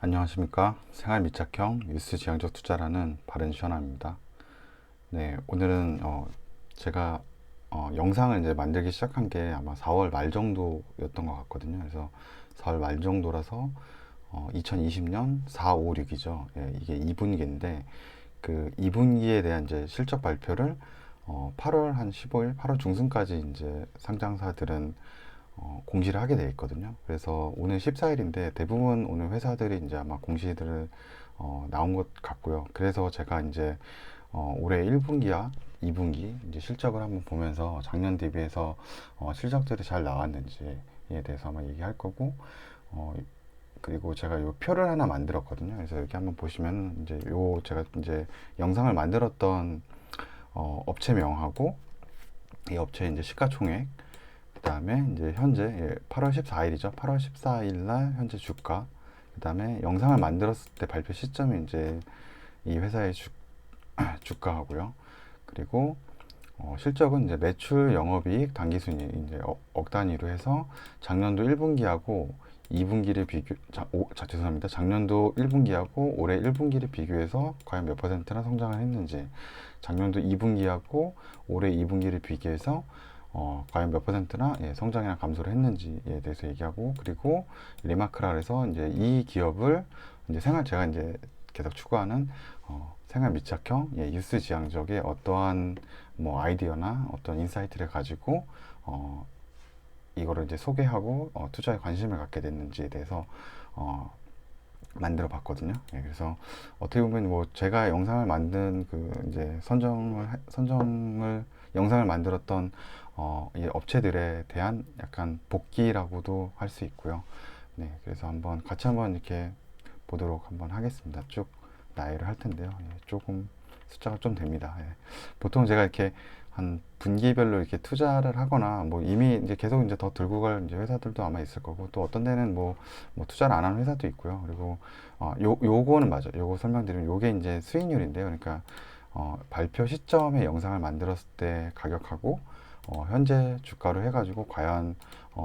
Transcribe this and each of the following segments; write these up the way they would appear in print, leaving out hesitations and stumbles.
안녕하십니까. 생활 밀착형 뉴스 지향적 투자라는 바른 시원함입니다. 네, 오늘은 제가 영상을 이제 만들기 시작한 게 아마 4월 말 정도였던 것 같거든요. 그래서 4월 말 정도라서 2020년 4, 5, 6이죠. 예, 이게 2분기인데 그 2분기에 대한 이제 실적 발표를 8월 한 15일, 8월 중순까지 이제 상장사들은 공시를 하게 돼 있거든요. 그래서 오늘 14일인데 대부분 오늘 회사들이 이제 아마 공시들을 나온 것 같고요. 그래서 제가 이제 올해 1분기와 2분기 이제 실적을 한번 보면서 작년 대비해서 실적들이 잘 나왔는지에 대해서 아마 얘기할 거고, 어, 그리고 제가 요 표를 하나 만들었거든요. 그래서 여기 한번 보시면 이제 요 제가 이제 영상을 만들었던 업체명하고 이 업체의 이제 시가총액, 그 다음에 이제 현재 8월 14일이죠. 8월 14일 날 현재 주가, 그 다음에 영상을 만들었을 때 발표 시점이 이제 이 회사의 주가하고요. 그리고 실적은 이제 매출, 영업이익, 당기순이 이제 억 단위로 해서 작년도 1분기하고 2분기를 죄송합니다. 작년도 1분기하고 올해 1분기를 비교해서 과연 몇 퍼센트나 성장을 했는지, 작년도 2분기하고 올해 2분기를 비교해서 과연 몇 퍼센트나 성장이나 감소를 했는지에 대해서 얘기하고, 그리고 리마크라 해서 이제 이 기업을 이제 제가 이제 계속 추구하는 생활 밀착형 뉴스 지향적의 어떠한 뭐 아이디어나 어떤 인사이트를 가지고 이거를 이제 소개하고 투자에 관심을 갖게 됐는지에 대해서 만들어 봤거든요. 예, 그래서 어떻게 보면 뭐 제가 영상을 만든 그 이제 선정을 영상을 만들었던 이 업체들에 대한 약간 복귀라고도 할 수 있고요. 네, 그래서 같이 한번 이렇게 보도록 한번 하겠습니다. 쭉 나열을 할 텐데요. 예, 조금 숫자가 좀 됩니다. 예. 보통 제가 이렇게 한 분기별로 이렇게 투자를 하거나 뭐 이미 이제 계속 이제 더 들고 갈 이제 회사들도 아마 있을 거고, 또 어떤 데는 뭐 투자를 안 하는 회사도 있고요. 그리고 요거는 맞아. 요거 설명드리면 요게 이제 수익률인데요. 그러니까 발표 시점에 영상을 만들었을 때 가격하고 현재 주가로 해가지고 과연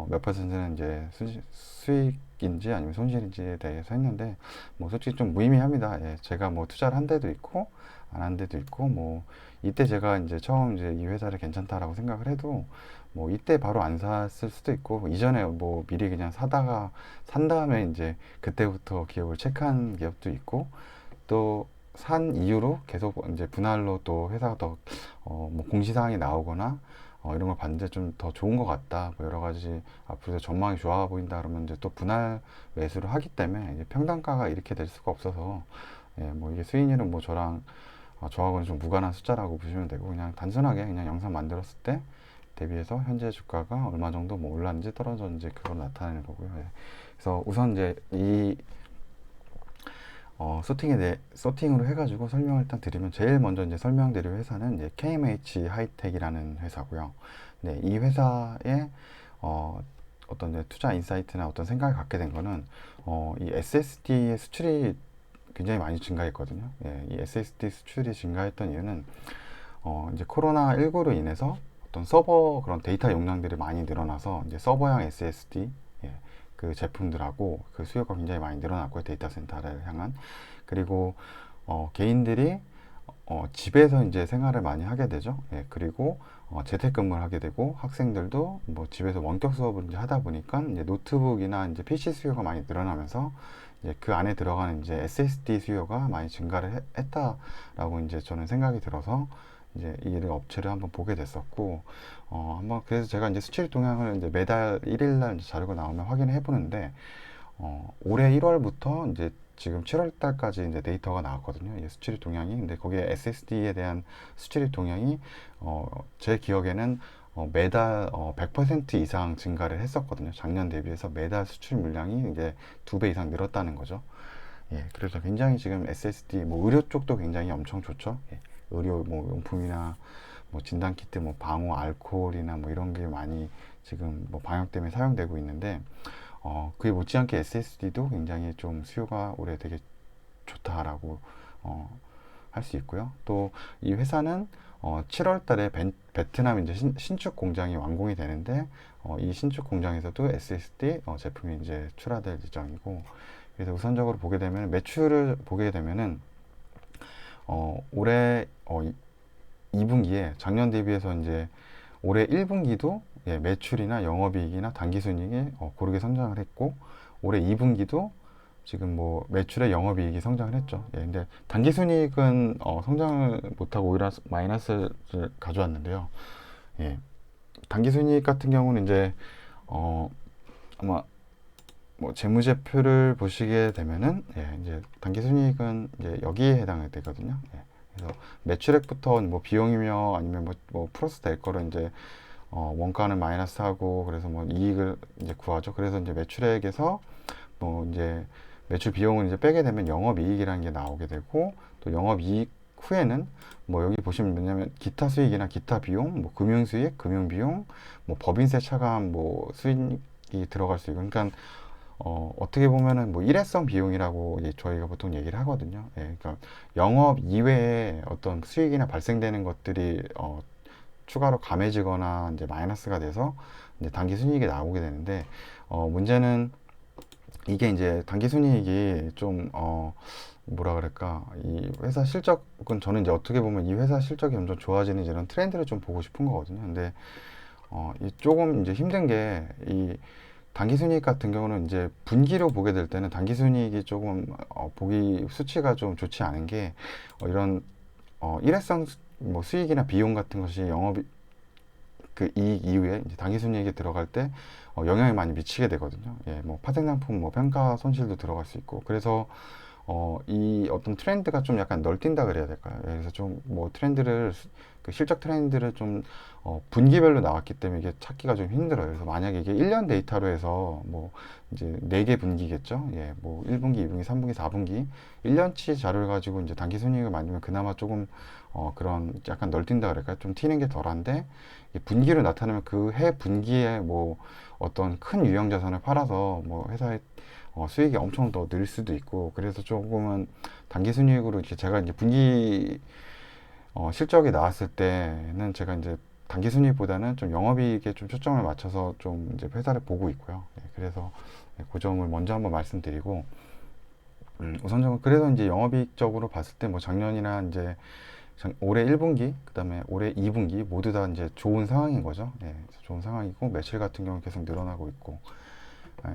몇 퍼센트는 이제 수익인지 아니면 손실인지에 대해서 했는데, 뭐 솔직히 좀 무의미합니다. 예, 제가 뭐 투자를 한 데도 있고 안 한 데도 있고, 뭐 이때 제가 이제 처음 이제 이 회사를 괜찮다라고 생각을 해도 뭐 이때 바로 안 샀을 수도 있고, 뭐 이전에 뭐 미리 그냥 사다가 산 다음에 이제 그때부터 기업을 체크한 기업도 있고, 또 산 이후로 계속 이제 분할로 또 회사가 더 뭐 공시사항이 나오거나 이런 걸 봤는데 좀 더 좋은 것 같다, 뭐 여러 가지 앞으로 전망이 좋아 보인다 그러면 이제 또 분할 매수를 하기 때문에 이제 평단가가 이렇게 될 수가 없어서, 예, 뭐 이게 수익률은 뭐 저하고는 좀 무관한 숫자라고 보시면 되고, 그냥 단순하게 그냥 영상 만들었을 때 대비해서 현재 주가가 얼마 정도 뭐 올랐는지 떨어졌는지 그걸 나타내는 거고요. 예. 그래서 우선 이제 이 소팅으로 해가지고 설명을 일단 드리면, 제일 먼저 이제 설명드릴 회사는 이제 KMH 하이텍이라는 회사고요. 네, 이 회사의 어떤 이제 투자 인사이트나 어떤 생각을 갖게 된 거는 이 SSD의 수출이 굉장히 많이 증가했거든요. 예, 이 SSD 수출이 증가했던 이유는 이제 코로나19로 인해서 어떤 서버 그런 데이터 용량들이 많이 늘어나서 이제 서버형 SSD 그 제품들하고 그 수요가 굉장히 많이 늘어났고요. 데이터 센터를 향한. 그리고 개인들이 집에서 이제 생활을 많이 하게 되죠. 예, 그리고 재택근무를 하게 되고, 학생들도 뭐 집에서 원격 수업을 이제 하다 보니까 이제 노트북이나 이제 PC 수요가 많이 늘어나면서 이제 그 안에 들어가는 이제 SSD 수요가 많이 증가를 했다라고 이제 저는 생각이 들어서 이제 이 업체를 한번 보게 됐었고, 한번 그래서 제가 이제 수출 동향을 이제 매달 1일날 자료가 나오면 확인을 해보는데, 올해 1월부터 이제 지금 7월 달까지 이제 데이터가 나왔거든요. 이 수출입 동향이. 근데 거기에 SSD에 대한 수출입 동향이 제 기억에는 매달 100% 이상 증가를 했었거든요. 작년 대비해서 매달 수출 물량이 이제 2배 이상 늘었다는 거죠. 예, 그래서 굉장히 지금 SSD 뭐 의료 쪽도 굉장히 엄청 좋죠. 예, 의료 뭐 용품이나 뭐 진단 키트, 뭐 방호 알코올이나 뭐 이런 게 많이 지금 뭐 방역 때문에 사용되고 있는데, 그에 못지않게 SSD도 굉장히 좀 수요가 올해 되게 좋다라고 할 수 있고요. 또 이 회사는 7월 달에 베트남 이제 신축 공장이 완공이 되는데, 이 신축 공장에서도 SSD 제품이 이제 출하될 예정이고, 그래서 우선적으로 보게 되면 매출을 보게 되면은 올해 2분기에 작년 대비해서 이제 올해 1분기도 예, 매출이나 영업이익이나 당기순이익이 고르게 성장을 했고 올해 2분기도 지금 뭐 매출에 영업이익이 성장을 했죠. 예, 근데 당기순이익은 성장을 못하고 오히려 마이너스를 가져왔는데요. 예, 당기순이익 같은 경우는 이제 아마 뭐 재무제표를 보시게 되면은 예, 이제 당기순이익은 이제 여기에 해당이 되거든요. 예, 그래서 매출액부터 뭐 비용이며 아니면 뭐 플러스 될 거를 이제 원가는 마이너스하고 그래서 뭐 이익을 이제 구하죠. 그래서 이제 매출액에서 뭐 이제 매출 비용을 이제 빼게 되면 영업이익이라는 게 나오게 되고 또 영업이익 후에는 뭐 여기 보시면 뭐냐면 기타 수익이나 기타 비용, 뭐 금융수익, 금융비용, 뭐 법인세 차감 뭐 수익이 들어갈 수 있고 그러니까 어떻게 보면은 뭐 일회성 비용이라고 이제 저희가 보통 얘기를 하거든요. 예, 그러니까 영업 이외에 어떤 수익이나 발생되는 것들이 추가로 감해지거나 이제 마이너스가 돼서 이제 당기 순이익이 나오게 되는데 문제는 이게 이제 당기 순이익이 좀 뭐라 그럴까 이 회사 실적은 저는 이제 어떻게 보면 이 회사 실적이 점점 좋아지는 이런 트렌드를 좀 보고 싶은 거거든요. 근데 이 조금 이제 힘든 게 이 당기순이익 같은 경우는 이제 분기로 보게 될 때는 당기순이익이 조금 보기 수치가 좀 좋지 않은 게 이런 일회성 뭐 수익이나 비용 같은 것이 영업 그 이익 이후에 이제 당기순이익에 들어갈 때 영향을 많이 미치게 되거든요. 예, 뭐 파생상품 뭐 평가 손실도 들어갈 수 있고 그래서 이 어떤 트렌드가 좀 약간 널뛴다 그래야 될까요? 예, 그래서 좀 뭐 트렌드를 그 실적 트렌드를 좀 분기별로 나왔기 때문에 이게 찾기가 좀 힘들어요. 그래서 만약에 이게 1년 데이터로 해서 뭐 이제 4개 분기겠죠? 예, 뭐 1분기, 2분기, 3분기, 4분기 1년치 자료를 가지고 이제 당기 순이익을 만들면 그나마 조금 그런 약간 널뛴다 그럴까요? 좀 튀는 게 덜한데 분기로 나타나면 그 해 분기에 뭐 어떤 큰 유형 자산을 팔아서 뭐 회사의 수익이 엄청 더 늘 수도 있고 그래서 조금은 단기 순이익으로 이렇게 제가 이제 분기 실적이 나왔을 때는 제가 이제 단기 순이익보다는 좀 영업이익에 좀 초점을 맞춰서 좀 이제 회사를 보고 있고요. 예, 그래서 그 점을 먼저 한번 말씀드리고 우선적으로 그래서 이제 영업이익적으로 봤을 때 뭐 작년이나 이제 올해 1분기, 그다음에 올해 2분기 모두 다 이제 좋은 상황인 거죠. 예, 좋은 상황이고 매출 같은 경우는 계속 늘어나고 있고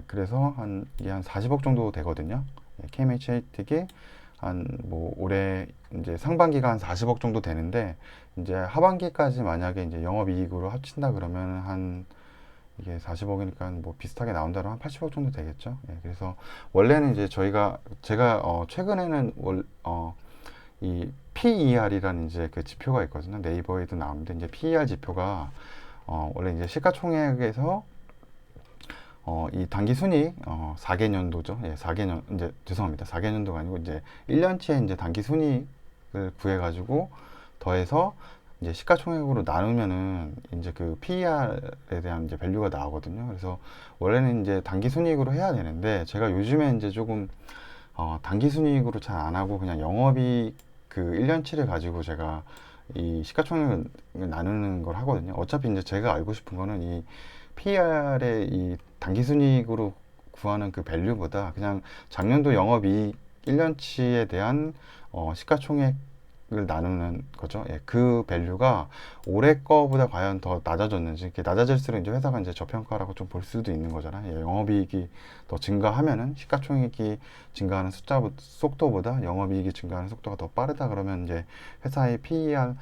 그래서 이게 한 40억 정도 되거든요. KMH 한 뭐 올해 이제 상반기가 한 40억 정도 되는데 이제 하반기까지 만약에 이제 영업이익으로 합친다 그러면 한 이게 40억이니까 뭐 비슷하게 나온다 그러면 한 80억 정도 되겠죠. 예, 그래서 원래는 이제 제가 최근에는 이 PER이라는 이제 그 지표가 있거든요. 네이버에도 나오는데 이제 PER 지표가 원래 이제 시가총액에서 이 단기 순이익 4개년도죠. 예, 4개년 이제 죄송합니다. 4개년도가 아니고 이제 1년치에 이제 단기 순이익을 구해 가지고 더해서 이제 시가총액으로 나누면은 이제 그 PER에 대한 이제 밸류가 나오거든요. 그래서 원래는 이제 단기 순이익으로 해야 되는데 제가 요즘에 이제 조금 단기 순이익으로 잘 안 하고 그냥 영업이익 그 1년치를 가지고 제가 이 시가총액을 나누는 걸 하거든요. 어차피 이제 제가 알고 싶은 거는 이 PER의 이 단기순이익으로 구하는 그 밸류보다 그냥 작년도 영업이익 1년치에 대한 시가총액을 나누는 거죠. 예, 그 밸류가 올해 거보다 과연 더 낮아졌는지 이렇게 낮아질수록 이제 회사가 이제 저평가라고 좀 볼 수도 있는 거잖아요. 예, 영업이익이 더 증가하면은 시가총액이 증가하는 속도보다 영업이익이 증가하는 속도가 더 빠르다 그러면 이제 회사의 PER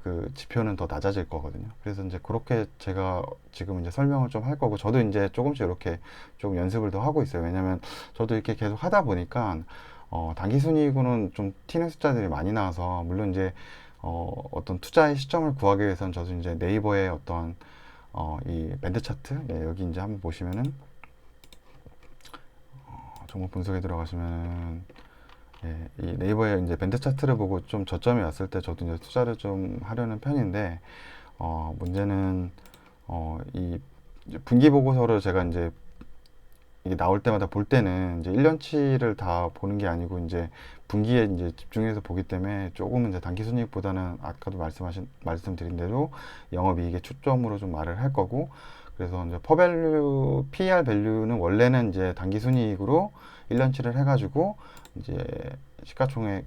그 지표는 더 낮아질 거거든요. 그래서 이제 그렇게 제가 지금 이제 설명을 좀 할 거고, 저도 이제 조금씩 이렇게 좀 연습을 더 하고 있어요. 왜냐면 저도 이렇게 계속 하다 보니까, 단기 순이익으로는 좀 튀는 숫자들이 많이 나와서, 물론 이제, 어떤 투자의 시점을 구하기 위해서는 저도 이제 네이버의 어떤, 이 밴드 차트, 예, 여기 이제 한번 보시면은, 종목 분석에 들어가시면은, 예, 이 네이버에 이제 밴드 차트를 보고 좀 저점이 왔을 때 저도 이제 투자를 좀 하려는 편인데, 문제는, 이 이제 분기 보고서를 제가 이제 이게 나올 때마다 볼 때는 이제 1년치를 다 보는 게 아니고 이제 분기에 이제 집중해서 보기 때문에 조금은 이제 단기 순이익보다는 아까도 말씀드린 대로 영업이익에 초점으로 좀 말을 할 거고, 그래서 이제 퍼밸류, PER 밸류는 원래는 이제 단기순이익으로 1년치를 해가지고 이제 시가총액을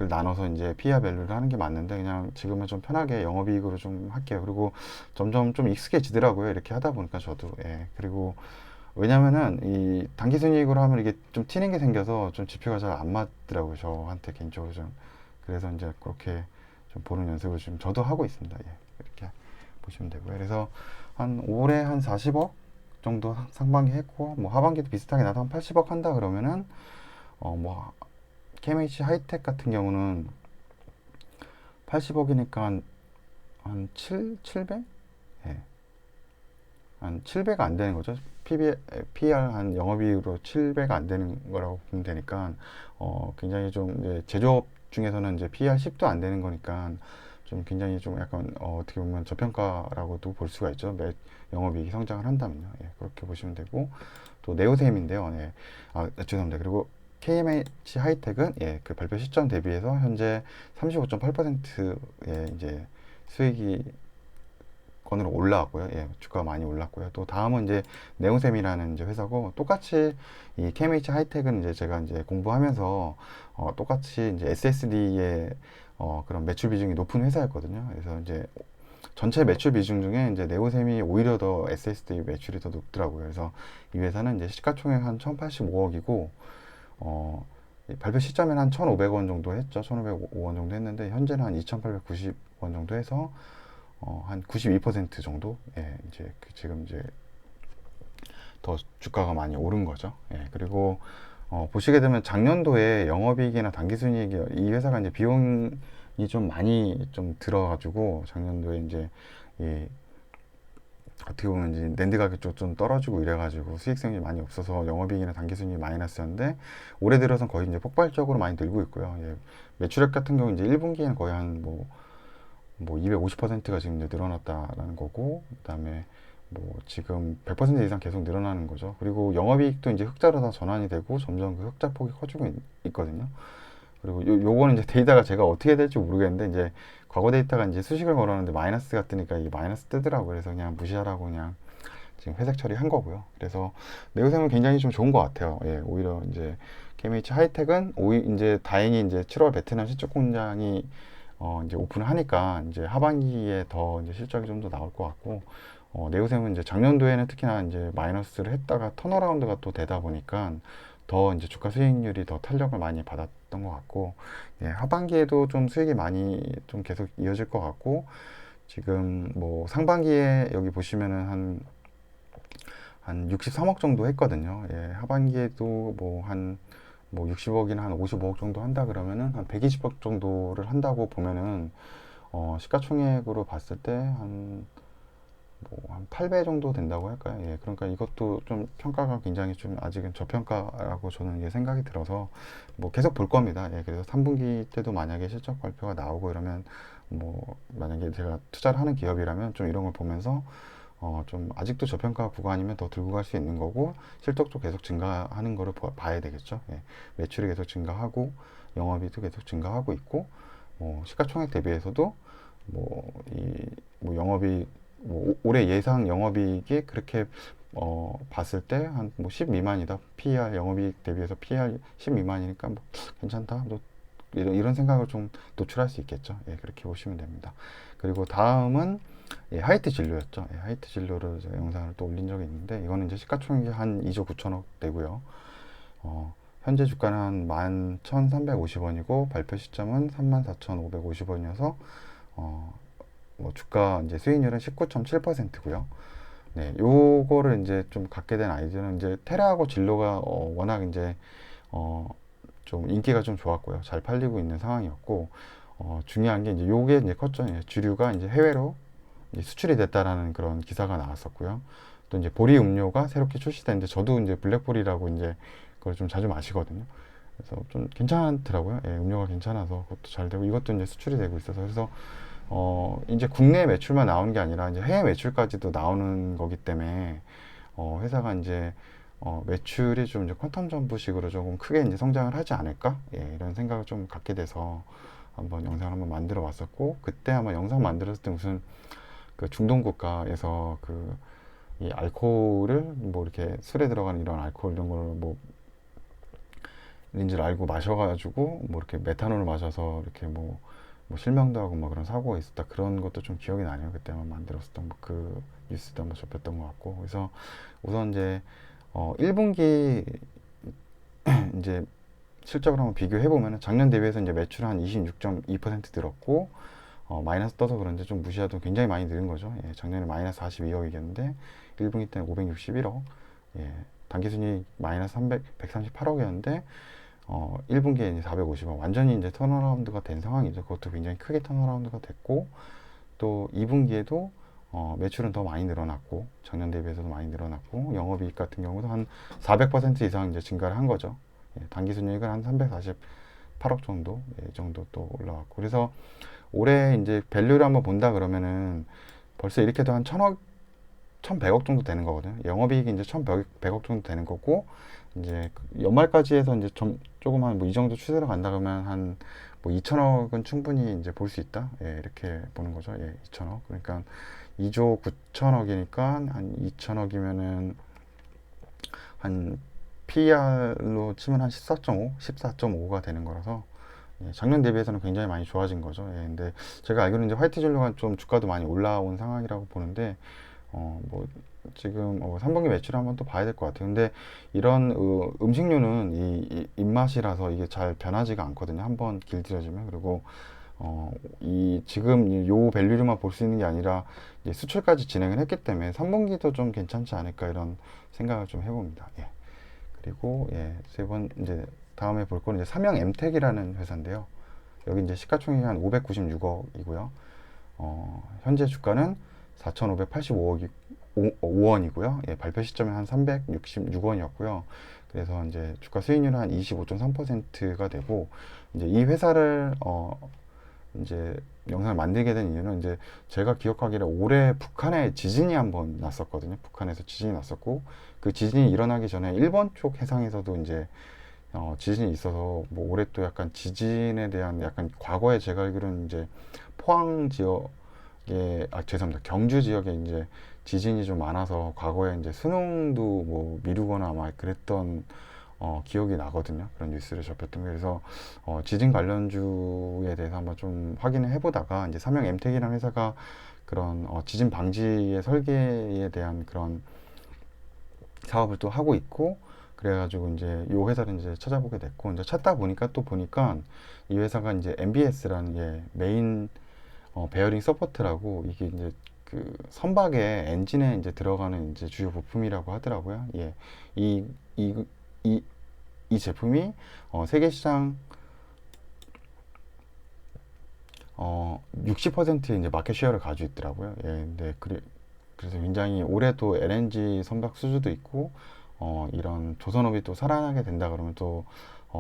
나눠서 이제 PER 밸류를 하는 게 맞는데, 그냥 지금은 좀 편하게 영업이익으로 좀 할게요. 그리고 점점 좀 익숙해지더라고요. 이렇게 하다 보니까 저도. 예. 그리고 왜냐면은 이 단기순이익으로 하면 이게 좀 튀는 게 생겨서 좀 지표가 잘 안 맞더라고요. 저한테 개인적으로 좀. 그래서 이제 그렇게 좀 보는 연습을 지금 저도 하고 있습니다. 예. 이렇게 보시면 되고요. 그래서 한 올해 한 40억 정도 상반기 했고, 뭐 하반기도 비슷하게 나도 한 80억 한다 그러면은 뭐 KMH 하이텍 같은 경우는 80억이니까 한 700? 예. 한 7배가 안 되는 거죠. PBR 한 영업이익으로 7배가 안 되는 거라고 보면 되니까 굉장히 좀 이제 제조업 중에서는 이제 PER 10도 안 되는 거니까 좀 굉장히 좀 약간 어떻게 보면 저평가라고도 볼 수가 있죠. 영업이익이 성장을 한다면요. 예, 그렇게 보시면 되고, 또 네오셈인데요. 예. 죄송합니다. 그리고 KMH 하이텍은 예, 그 발표 시점 대비해서 현재 35.8%의 이제 수익이 건으로 올라왔고요. 예, 주가가 많이 올랐고요. 또 다음은 이제 네오셈이라는 이제 회사고, 똑같이 이 KMH 하이텍은 이제 제가 이제 공부하면서 똑같이 이제 SSD의 그런 매출 비중이 높은 회사였거든요. 그래서 이제 전체 매출 비중 중에 이제 네오셈이 오히려 더 SSD 매출이 더 높더라고요. 그래서 이 회사는 이제 시가총액 한 1085억이고 발표 시점에는 한 1,500원 정도 했죠. 1,505원 정도 했는데 현재는 한 2,890원 정도 해서 한 92% 정도, 예, 이제 지금 이제 더 주가가 많이 오른 거죠. 예, 그리고 보시게 되면 작년도에 영업이익이나 당기순이익이 이 회사가 이제 비용이 좀 많이 좀 들어가지고 작년도에 이제 이 어떻게 보면 이제 낸드 가격 쪽 좀 떨어지고 이래가지고 수익성이 많이 없어서 영업이익이나 당기순이익이 마이너스였는데, 올해 들어서 거의 이제 폭발적으로 많이 늘고 있고요. 예, 매출액 같은 경우 이제 1분기에는 거의 한 뭐 250%가 지금 이제 늘어났다라는 거고, 그다음에 뭐 지금 100% 이상 계속 늘어나는 거죠. 그리고 영업이익도 이제 흑자로 다 전환이 되고 점점 그 흑자 폭이 커지고 있거든요. 그리고 요거는 이제 데이터가 제가 어떻게 될지 모르겠는데, 이제 과거 데이터가 이제 수식을 걸었는데 마이너스가 뜨니까 이게 마이너스 뜨더라고요. 그래서 그냥 무시하라고 그냥 지금 회색 처리한 거고요. 그래서 네오셈은 굉장히 좀 좋은 것 같아요. 예, 오히려 이제 KMH 하이텍은 이제 다행히 이제 7월 베트남 시축 공장이 이제 오픈을 하니까 이제 하반기에 더 이제 실적이 좀 더 나올 것 같고, 네오셈은 이제 작년도에는 특히나 이제 마이너스를 했다가 턴어라운드가 또 되다 보니까 더 이제 주가 수익률이 더 탄력을 많이 받았던 것 같고, 예, 하반기에도 좀 수익이 많이 좀 계속 이어질 것 같고, 지금 뭐 상반기에 여기 보시면은 한 63억 정도 했거든요. 예, 하반기에도 뭐 60억이나 한 55억 정도 한다 그러면은 한 120억 정도를 한다고 보면은 시가총액으로 봤을 때 한 8배 정도 된다고 할까요? 예, 그러니까 이것도 좀 평가가 굉장히 좀 아직은 저평가라고 저는 이게 생각이 들어서 뭐 계속 볼 겁니다. 예, 그래서 3분기 때도 만약에 실적 발표가 나오고 이러면 뭐 만약에 제가 투자를 하는 기업이라면 좀 이런 걸 보면서 좀 아직도 저평가 구간이면 더 들고 갈 수 있는 거고, 실적도 계속 증가하는 거를 봐야 되겠죠. 예, 매출이 계속 증가하고 영업이익도 계속 증가하고 있고, 시가총액 대비해서도 뭐 영업이 올해 예상 영업이익이 그렇게 봤을 때 한 뭐 10 미만이다. PER 영업이익 대비해서 PER 10 미만이니까 뭐 괜찮다. 뭐 이런 생각을 좀 노출할 수 있겠죠. 예, 그렇게 보시면 됩니다. 그리고 다음은 예, 하이트 진료였죠. 예, 하이트 진료를 제가 영상을 또 올린 적이 있는데, 이거는 이제 시가총액이 한 2조 9천억 되고요. 현재 주가는 한 11,350원이고 발표 시점은 34,550원이어서 뭐 주가 이제 수익률은 19.7%고요. 네, 요거를 이제 좀 갖게 된 아이디어는 이제 테라하고 진로가 워낙 이제 좀 인기가 좀 좋았고요. 잘 팔리고 있는 상황이었고, 중요한 게 이제 요게 이제 컸죠. 예, 주류가 이제 해외로 이제 수출이 됐다라는 그런 기사가 나왔었고요. 또 이제 보리 음료가 새롭게 출시됐는데, 저도 이제 블랙보리라고 이제 그걸 좀 자주 마시거든요. 그래서 좀 괜찮더라고요. 예, 음료가 괜찮아서 그것도 잘 되고, 이것도 이제 수출이 되고 있어서, 그래서 이제 국내 매출만 나오는 게 아니라 이제 해외 매출까지도 나오는 거기 때문에 회사가 이제 매출이 좀 이제 퀀텀 점프식으로 조금 크게 이제 성장을 하지 않을까? 예, 이런 생각을 좀 갖게 돼서 한번 영상을 한번 만들어 봤었고, 그때 아마 영상 만들었을 때 무슨 그 중동 국가에서 그 이 알코올을 뭐 이렇게 술에 들어가는 이런 알코올 이런 걸 뭐 인지를 알고 마셔가지고 뭐 이렇게 메탄올을 마셔서 이렇게 뭐 실명도 하고 뭐 그런 사고가 있었다 그런 것도 좀 기억이 나네요. 그때만 만들었었던 뭐그 뉴스도 한번 접했던 것 같고. 그래서 우선 이제 1분기 이제 실적을 한번 비교해 보면은 작년 대비해서 이제 매출 한 26.2% 늘었고, 마이너스 떠서 그런지 좀 무시해도 굉장히 많이 늘은 거죠. 예, 작년에 마이너스 42억이었는데 1분기 때는 561억. 예, 당기순이익 마이너스 138억이었는데 1분기에 이제 450억. 완전히 이제 턴어라운드가 된 상황이죠. 그것도 굉장히 크게 턴어라운드가 됐고, 또 2분기에도 매출은 더 많이 늘어났고, 작년 대비해서도 많이 늘어났고, 영업이익 같은 경우도 한 400% 이상 이제 증가를 한 거죠. 예, 당기순이익은 한 348억 정도, 예, 이 정도 또 올라왔고. 그래서 올해 이제 밸류를 한번 본다 그러면은 벌써 이렇게도 한 1,100억 정도 되는 거거든요. 영업이익이 이제 1,100억 정도 되는 거고, 이제 연말까지 해서 이제 조금 한 뭐 이 정도 추세로 간다 그러면 한 뭐 2천억은 충분히 이제 볼 수 있다. 예, 이렇게 보는 거죠. 예, 2천억. 그러니까 2조 9천억이니까 한 2천억이면은 한 PER로 치면 한 14.5, 14.5가 되는 거라서 예, 작년 대비해서는 굉장히 많이 좋아진 거죠. 예, 근데 제가 알기로는 이제 화이트 진로가 좀 주가도 많이 올라온 상황이라고 보는데 뭐 지금 3분기 매출 한번 또 봐야 될 것 같아요. 근데 이런 음식료는 이 입맛이라서 이게 잘 변하지가 않거든요. 한번 길들여지면. 그리고 이 지금 요 밸류로만 볼 수 있는 게 아니라 이제 수출까지 진행을 했기 때문에 3분기도 좀 괜찮지 않을까 이런 생각을 좀 해봅니다. 예. 그리고 예, 세 번 이제 다음에 볼 거는 이제 삼양 엠텍이라는 회사인데요. 여기 이제 시가총액이 한 596억이고요. 현재 주가는 4,585억이 5원이고요. 예, 발표 시점에 한 366원이었고요. 그래서 이제 주가 수익률은 한 25.3%가 되고, 이제 이 회사를 이제 영상을 만들게 된 이유는 이제 제가 기억하기로 올해 북한에 지진이 한번 났었거든요. 북한에서 지진이 났었고, 그 지진이 일어나기 전에 일본 쪽 해상에서도 이제 지진이 있어서 뭐 올해 또 약간 지진에 대한 약간 과거에 제가 알기로는 이제 포항 지역에 죄송합니다. 경주 지역에 이제 지진이 좀 많아서 과거에 이제 수능도 뭐 미루거나 아마 그랬던 기억이 나거든요. 그런 뉴스를 접했던 게. 그래서 지진 관련주에 대해서 한번 좀 확인을 해보다가 이제 삼양 엠텍이라는 회사가 그런 지진 방지의 설계에 대한 그런 사업을 또 하고 있고, 그래가지고 이제 요 회사를 이제 찾아보게 됐고, 이제 찾다 보니까 또 보니까 이 회사가 이제 MBS라는 게 메인 베어링 서포트라고, 이게 이제 그 선박의 엔진에 이제 들어가는 이제 주요 부품이라고 하더라고요. 예. 이, 이, 이, 이 제품이 세계 시장 60%의 이제 마켓 쉐어를 가지고 있더라고요. 예. 근데 그래서 굉장히 올해 또 LNG 선박 수주도 있고, 이런 조선업이 또 살아나게 된다 그러면 또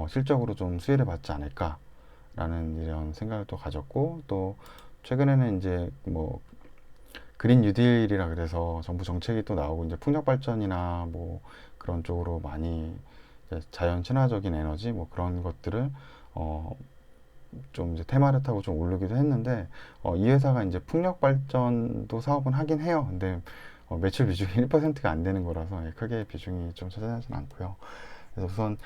실적으로 좀 수혜를 받지 않을까라는 이런 생각을 또 가졌고, 또 최근에는 이제 뭐 그린 뉴딜이라 그래서 정부 정책이 또 나오고 이제 풍력 발전이나 뭐 그런 쪽으로 많이 이제 자연 친화적인 에너지 뭐 그런 것들을 좀 이제 테마를 타고 좀 오르기도 했는데, 이 회사가 이제 풍력 발전도 사업은 하긴 해요. 근데 매출 비중이 1%가 안 되는 거라서 크게 비중이 좀 차지하진 않고요. 그래서 우선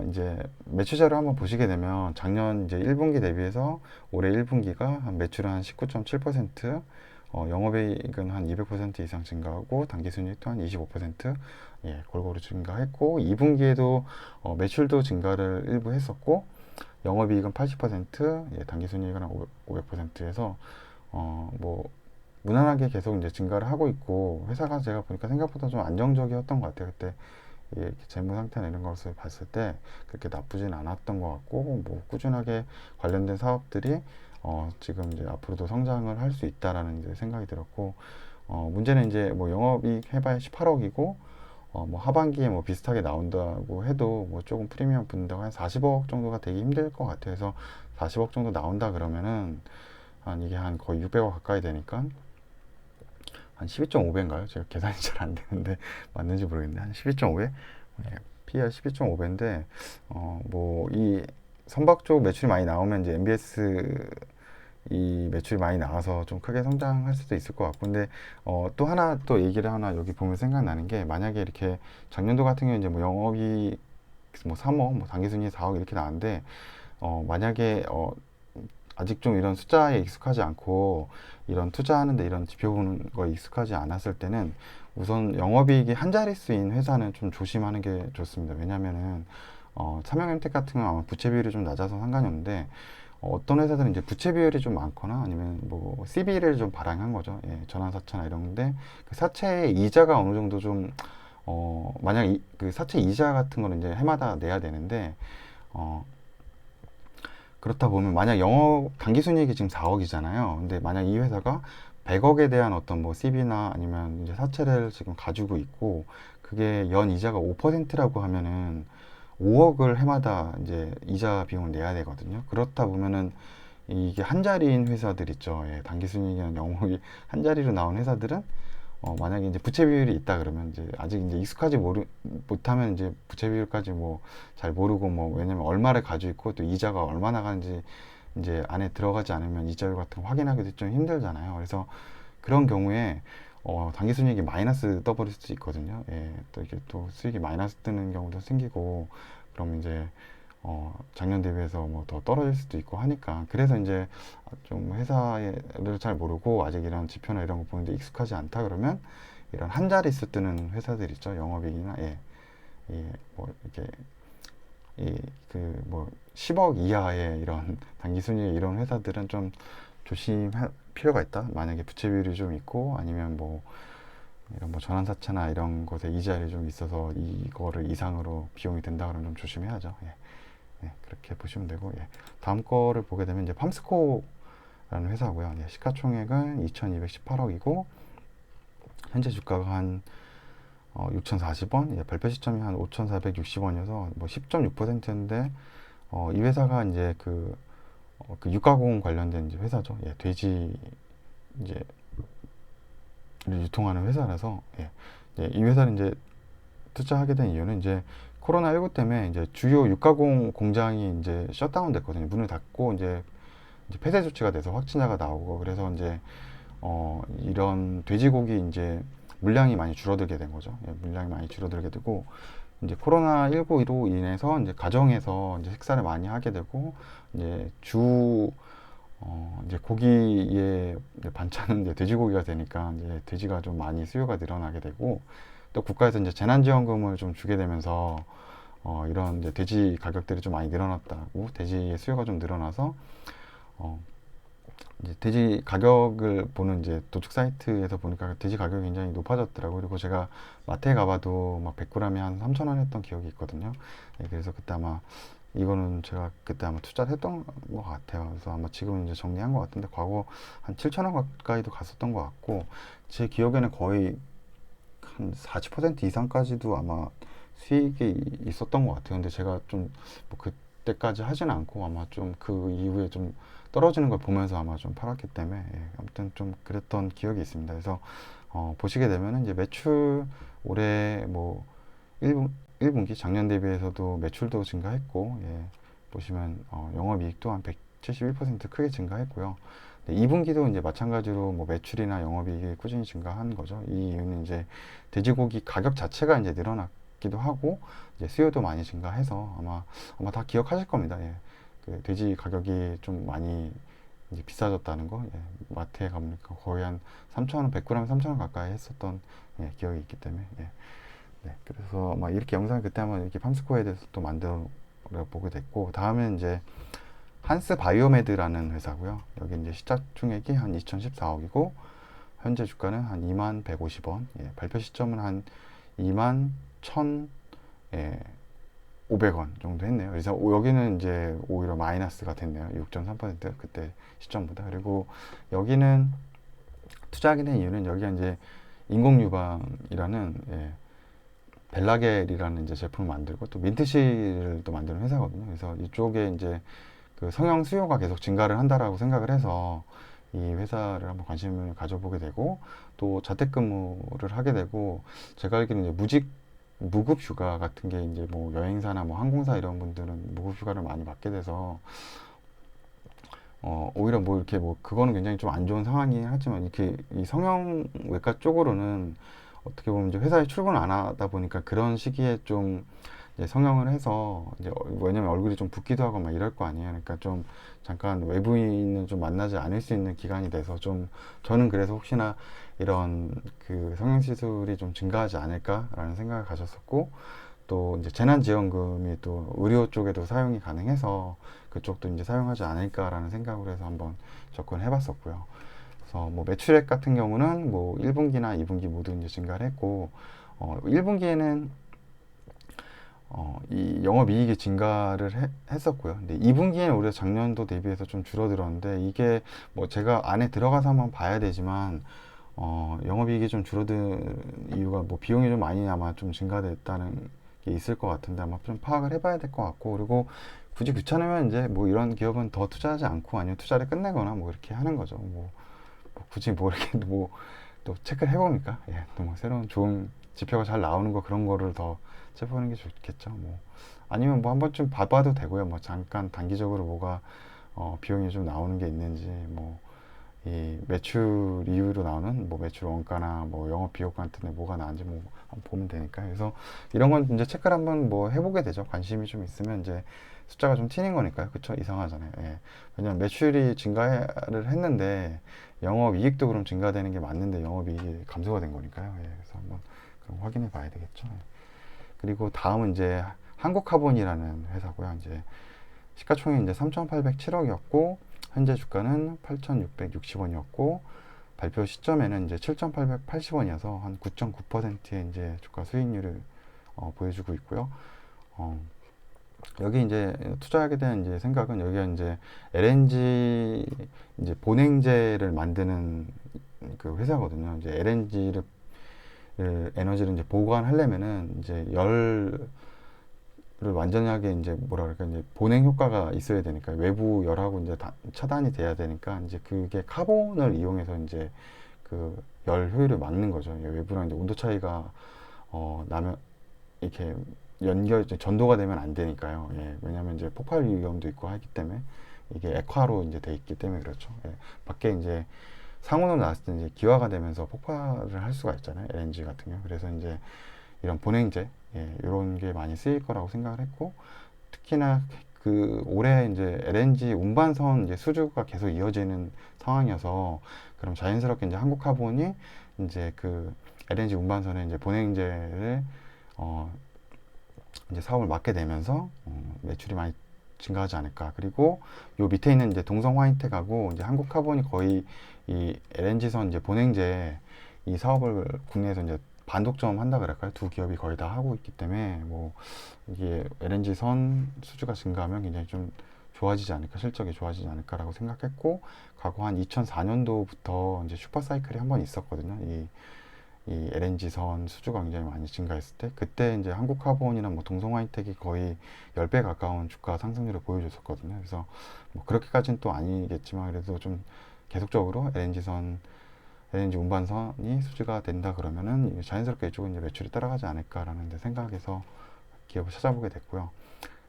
이제 매출자료 한번 보시게 되면 작년 이제 1분기 대비해서 올해 1분기가 한 매출은 한 19.7%, 영업이익은 한 200% 이상 증가하고 당기순이익도 한 25% 예, 골고루 증가했고, 2분기에도 매출도 증가를 일부 했었고, 영업이익은 80%, 예, 당기순이익은 한 500%에서 뭐 무난하게 계속 이제 증가를 하고 있고, 회사가 제가 보니까 생각보다 좀 안정적이었던 것 같아요. 그때 이 재무 상태나 이런 것을 봤을 때 그렇게 나쁘진 않았던 것 같고, 뭐 꾸준하게 관련된 사업들이 지금 이제 앞으로도 성장을 할 수 있다라는 이제 생각이 들었고, 문제는 이제 뭐 영업이익 해봐야 18억이고, 뭐 하반기에 뭐 비슷하게 나온다고 해도 뭐 조금 프리미엄 붙는다고 한 40억 정도가 되기 힘들 것 같아요. 그래서 40억 정도 나온다 그러면은 한 이게 한 거의 600억 가까이 되니까 한 12.5배인가요? 제가 계산이 잘 안 되는데 맞는지 모르겠는데 한 12.5배? 네, PR 12.5배인데 뭐 이 선박 쪽 매출이 많이 나오면 이제 MBS 이 매출이 많이 나가서 좀 크게 성장할 수도 있을 것 같고. 근데 또 하나 또 얘기를 하나 여기 보면 생각나는 게, 만약에 이렇게 작년도 같은 경우에 이제 뭐 영업이 뭐 3억, 뭐 당기순이 4억 이렇게 나왔는데, 만약에 아직 좀 이런 숫자에 익숙하지 않고 이런 투자하는데 이런 지표 보는 거에 익숙하지 않았을 때는 우선 영업이익이 한 자릿수인 회사는 좀 조심하는 게 좋습니다. 왜냐면은 삼성엠텍 같은 경우는 아마 부채 비율이 좀 낮아서 상관이 없는데, 어떤 회사들은 이제 부채 비율이 좀 많거나 아니면 뭐 CB를 좀 발행한 거죠. 예, 전환사채나 이런 건데, 그 사채의 이자가 어느 정도 좀 만약 그 사채 이자 같은 거는 이제 해마다 내야 되는데, 어, 그렇다 보면 만약 영업 당기순이익이 지금 4억이잖아요. 근데 만약 이 회사가 100억에 대한 어떤 뭐 CB나 아니면 이제 사채를 지금 가지고 있고, 그게 연 이자가 5%라고 하면은 5억을 해마다 이제 이자 비용을 내야 되거든요. 그렇다 보면은 이게 한 자리인 회사들 있죠. 예, 당기순이익이나 영업이 한 자리로 나온 회사들은 만약에 이제 부채 비율이 있다 그러면 이제 아직 이제 익숙하지 못하면 이제 부채 비율까지 뭐 잘 모르고, 뭐 왜냐면 얼마를 가지고 있고 또 이자가 얼마 나가는지 이제 안에 들어가지 않으면 이자율 같은 거 확인하기도 좀 힘들잖아요. 그래서 그런 경우에 당기순이익이 마이너스 떠버릴 수도 있거든요. 예, 또 이게 또 수익이 마이너스 뜨는 경우도 생기고, 그럼 이제 작년 대비해서 뭐 더 떨어질 수도 있고 하니까. 그래서 이제 좀 회사를 잘 모르고 아직 이런 지표나 이런 거 보는데 익숙하지 않다 그러면, 이런 한 자릿수 뜨는 회사들 있죠. 영업이익이나, 예, 예, 뭐 이렇게 그 뭐 10억 이하의 이런 단기순위 이런 회사들은 좀 조심할 필요가 있다. 만약에 부채 비율이 좀 있고 아니면 뭐 이런 뭐 전환사채나 이런 것에 이자율이 좀 있어서 이거를 이상으로 비용이 된다 그러면 좀 조심해야죠. 예. 네, 그렇게 보시면 되고, 예. 다음 거를 보게 되면 이제 팜스코라는 회사고요. 예, 시가총액은 2,218억이고 현재 주가가 한 6,040원, 예, 발표 시점이 한 5,460원이어서 뭐 10.6%인데, 이 회사가 이제 그 육가공 관련된 이제 회사죠. 예, 돼지 이제 유통하는 회사라서, 예, 이 회사를 이제 투자하게 된 이유는 이제 코로나19 때문에 이제 주요 육가공 공장이 이제 셧다운 됐거든요. 문을 닫고 이제 폐쇄 조치가 돼서 확진자가 나오고, 그래서 이제 이런 돼지고기 이제 물량이 많이 줄어들게 된 거죠. 예, 물량이 많이 줄어들게 되고, 이제 코로나19로 인해서 이제 가정에서 이제 식사를 많이 하게 되고, 이제 이제 고기의 이제 반찬은 이제 돼지고기가 되니까 이제 돼지가 좀 많이 수요가 늘어나게 되고, 또 국가에서 이제 재난지원금을 좀 주게 되면서 이런 이제 돼지 가격들이 좀 많이 늘어났다고, 돼지의 수요가 좀 늘어나서 어, 이제 돼지 가격을 보는 이제 도축 사이트에서 보니까 돼지 가격이 굉장히 높아졌더라고요. 그리고 제가 마트에 가봐도 막 100g에 한 3,000원 했던 기억이 있거든요. 예, 그래서 그때 아마 이거는 제가 그때 아마 투자를 했던 것 같아요. 그래서 아마 지금은 이제 정리한 것 같은데, 과거 한 7,000원 가까이도 갔었던 것 같고, 제 기억에는 거의 한 40% 이상까지도 아마 수익이 있었던 것 같아요. 근데 제가 좀 뭐 그때까지 하진 않고 아마 좀 그 이후에 좀 떨어지는 걸 보면서 아마 좀 팔았기 때문에, 예, 아무튼 좀 그랬던 기억이 있습니다. 그래서 보시게 되면은 이제 매출 올해 뭐 1분, 일분기 작년 대비해서도 매출도 증가했고, 예, 보시면 영업이익도 한 171% 크게 증가했고요. 2분기도 이제 마찬가지로 뭐 매출이나 영업이익이 꾸준히 증가한 거죠. 이 이유는 이제 돼지고기 가격 자체가 이제 늘어났기도 하고, 이제 수요도 많이 증가해서 아마 다 기억하실 겁니다. 예. 그 돼지 가격이 좀 많이 이제 비싸졌다는 거, 예. 마트에 가보니까 거의 한 3,000원, 100g 3,000원 가까이 했었던, 예, 기억이 있기 때문에, 예. 네, 그래서 막 이렇게 영상을 그때 한번 이렇게 팜스코어에 대해서 또 만들어 보게 됐고, 다음에 이제 한스 바이오메드라는 회사고요. 여기 이제 시작 총액이 한 2,014억이고 현재 주가는 한 2만 150원. 예, 발표 시점은 한 2만 1,500원 정도 했네요. 그래서 여기는 이제 오히려 마이너스가 됐네요. 6.3% 그때 시점보다. 그리고 여기는 투자하게 된 이유는 여기가 이제 인공 유방이라는, 예, 벨라겔이라는 이제 제품을 만들고 또 민트실을 또 만드는 회사거든요. 그래서 이쪽에 이제 그 성형 수요가 계속 증가를 한다라고 생각을 해서 이 회사를 한번 관심을 가져보게 되고, 또 자택근무를 하게 되고, 제가 알기로는 이제 무급 휴가 같은 게 이제 뭐 여행사나 뭐 항공사 이런 분들은 무급 휴가를 많이 받게 돼서 오히려 뭐 이렇게 뭐 그거는 굉장히 좀 안 좋은 상황이긴 하지만 이렇게 이 성형외과 쪽으로는 어떻게 보면 이제 회사에 출근을 안 하다 보니까 그런 시기에 좀 이제 성형을 해서 이제 왜냐면 얼굴이 좀 붓기도 하고 막 이럴 거 아니에요. 그러니까 좀 잠깐 외부인은 좀 만나지 않을 수 있는 기간이 돼서 좀 저는 그래서 혹시나 이런 그 성형 시술이 좀 증가하지 않을까라는 생각을 가졌었고 또 이제 재난지원금이 또 의료 쪽에도 사용이 가능해서 그쪽도 이제 사용하지 않을까라는 생각으로 해서 한번 접근해 봤었고요. 그래서 뭐 매출액 같은 경우는 뭐 1분기나 2분기 모두 이제 증가를 했고 1분기에는 이 영업이익이 증가를 했었고요. 근데 2분기에는 오히려 작년도 대비해서 좀 줄어들었는데 이게 뭐 제가 안에 들어가서 한번 봐야 되지만 영업이익이 좀 줄어든 이유가 뭐 비용이 좀 많이 아마 좀 증가됐다는 게 있을 것 같은데 아마 좀 파악을 해봐야 될 것 같고 그리고 굳이 귀찮으면 이제 뭐 이런 기업은 더 투자하지 않고 아니면 투자를 끝내거나 뭐 이렇게 하는 거죠. 뭐 굳이 뭐 이렇게 뭐 또 체크를 해봅니까? 예, 또 뭐 새로운 좋은 지표가 잘 나오는 거 그런 거를 더 체크하는 게 좋겠죠. 뭐 아니면 뭐 한 번쯤 봐봐도 되고요. 뭐 잠깐 단기적으로 뭐가 비용이 좀 나오는 게 있는지 뭐 이 매출 이후로 나오는 뭐 매출 원가나 뭐 영업 비용 같은 데 뭐가 나은지 뭐 한번 보면 되니까 그래서 이런 건 이제 체크를 한번 뭐 해보게 되죠. 관심이 좀 있으면 이제 숫자가 좀 튀는 거니까요. 그쵸? 이상하잖아요. 예. 왜냐면 매출이 증가를 했는데 영업 이익도 그럼 증가되는 게 맞는데 영업 이익이 감소가 된 거니까요. 예. 그래서 한번 그럼 확인해 봐야 되겠죠. 예. 그리고 다음은 이제 한국카본이라는 회사고요. 이제 시가총액이 이제 3,807억이었고 현재 주가는 8,660원이었고 발표 시점에는 이제 7,880원이어서 한 9.9%의 이제 주가 수익률을 보여주고 있고요. 어, 여기 이제 투자하게 된 이제 생각은 여기가 이제 LNG 이제 본행제를 만드는 그 회사거든요. 이제 LNG를 에너지를 이제 보관하려면은 이제 열을 완전하게 이제 뭐라 그럴까 이제 보냉 효과가 있어야 되니까 외부 열하고 이제 차단이 돼야 되니까 이제 그게 카본을 이용해서 이제 그 열 효율을 막는 거죠. 외부랑 이제 온도 차이가 나면 이렇게 이제 전도가 되면 안 되니까요. 예, 왜냐하면 이제 폭발 위험도 있고 하기 때문에 이게 액화로 이제 돼 있기 때문에 그렇죠. 예, 밖에 이제 상온으로 나왔을 때 이제 기화가 되면서 폭발을 할 수가 있잖아요. LNG 같은 경우. 그래서 이제 이런 본행제 예, 이런 게 많이 쓰일 거라고 생각을 했고 특히나 그 올해 이제 LNG 운반선 이제 수주가 계속 이어지는 상황이어서 그럼 자연스럽게 이제 한국카본이 이제 그 LNG 운반선에 이제 본행제를 어 이제 사업을 맡게 되면서 매출이 많이 증가하지 않을까. 그리고 요 밑에 있는 이제 동성 화이텍하고 이제 한국카본이 거의 이 LNG선 이제 본행제 이 사업을 국내에서 이제 반독점 한다 그럴까요? 두 기업이 거의 다 하고 있기 때문에 뭐 이게 LNG선 수주가 증가하면 굉장히 좀 좋아지지 않을까, 실적이 좋아지지 않을까라고 생각했고 과거 한 2004년도부터 이제 슈퍼사이클이 한 번 있었거든요. 이 LNG선 수주가 굉장히 많이 증가했을 때 그때 이제 한국카본이나 뭐 동성화이텍이 거의 10배 가까운 주가 상승률을 보여줬었거든요. 그래서 뭐 그렇게까지는 또 아니겠지만 그래도 좀 계속적으로 LNG 운반선이 수주가 된다 그러면은 자연스럽게 이쪽은 이제 매출이 따라가지 않을까라는 데 생각해서 기업을 찾아보게 됐고요.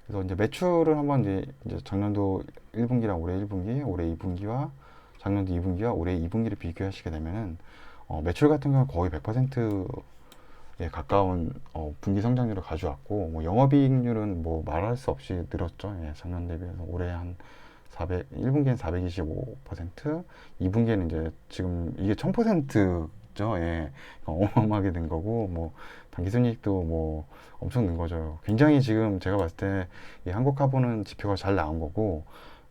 그래서 이제 매출을 한번 이제 작년도 1분기랑 올해 1분기, 올해 2분기와 작년도 2분기와 올해 2분기를 비교하시게 되면은 매출 같은 경우는 거의 100%에 가까운 분기 성장률을 가져왔고 뭐 영업이익률은 뭐 말할 수 없이 늘었죠. 예, 작년 대비해서 올해 한 1분기엔 425%, 2분기에는 이제 지금 이게 1000%죠. 예, 어마어마하게 된 거고 뭐 당기순이익도 뭐 엄청 는 거죠. 굉장히 지금 제가 봤을 때 이 한국카본은 지표가 잘 나온 거고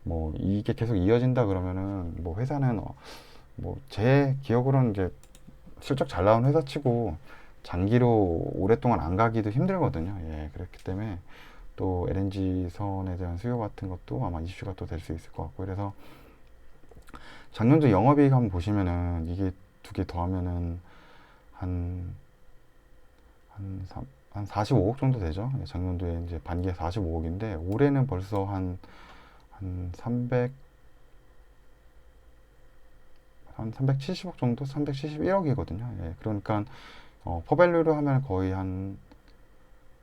뭐 이게 계속 이어진다 그러면은 뭐 회사는 뭐 제 기억으로는 이제 실적 잘 나온 회사치고 장기로 오랫동안 안 가기도 힘들거든요. 예, 그렇기 때문에 또 LNG 선에 대한 수요 같은 것도 아마 이슈가 또 될 수 있을 것 같고 그래서 작년도 영업이익 한번 보시면은 이게 두 개 더하면은 한, 한 45억 정도 되죠. 예, 작년도에 이제 반기에 45억인데 올해는 벌써 한 370억 정도? 371억이거든요. 예, 그러니까 퍼밸류로 하면 거의 한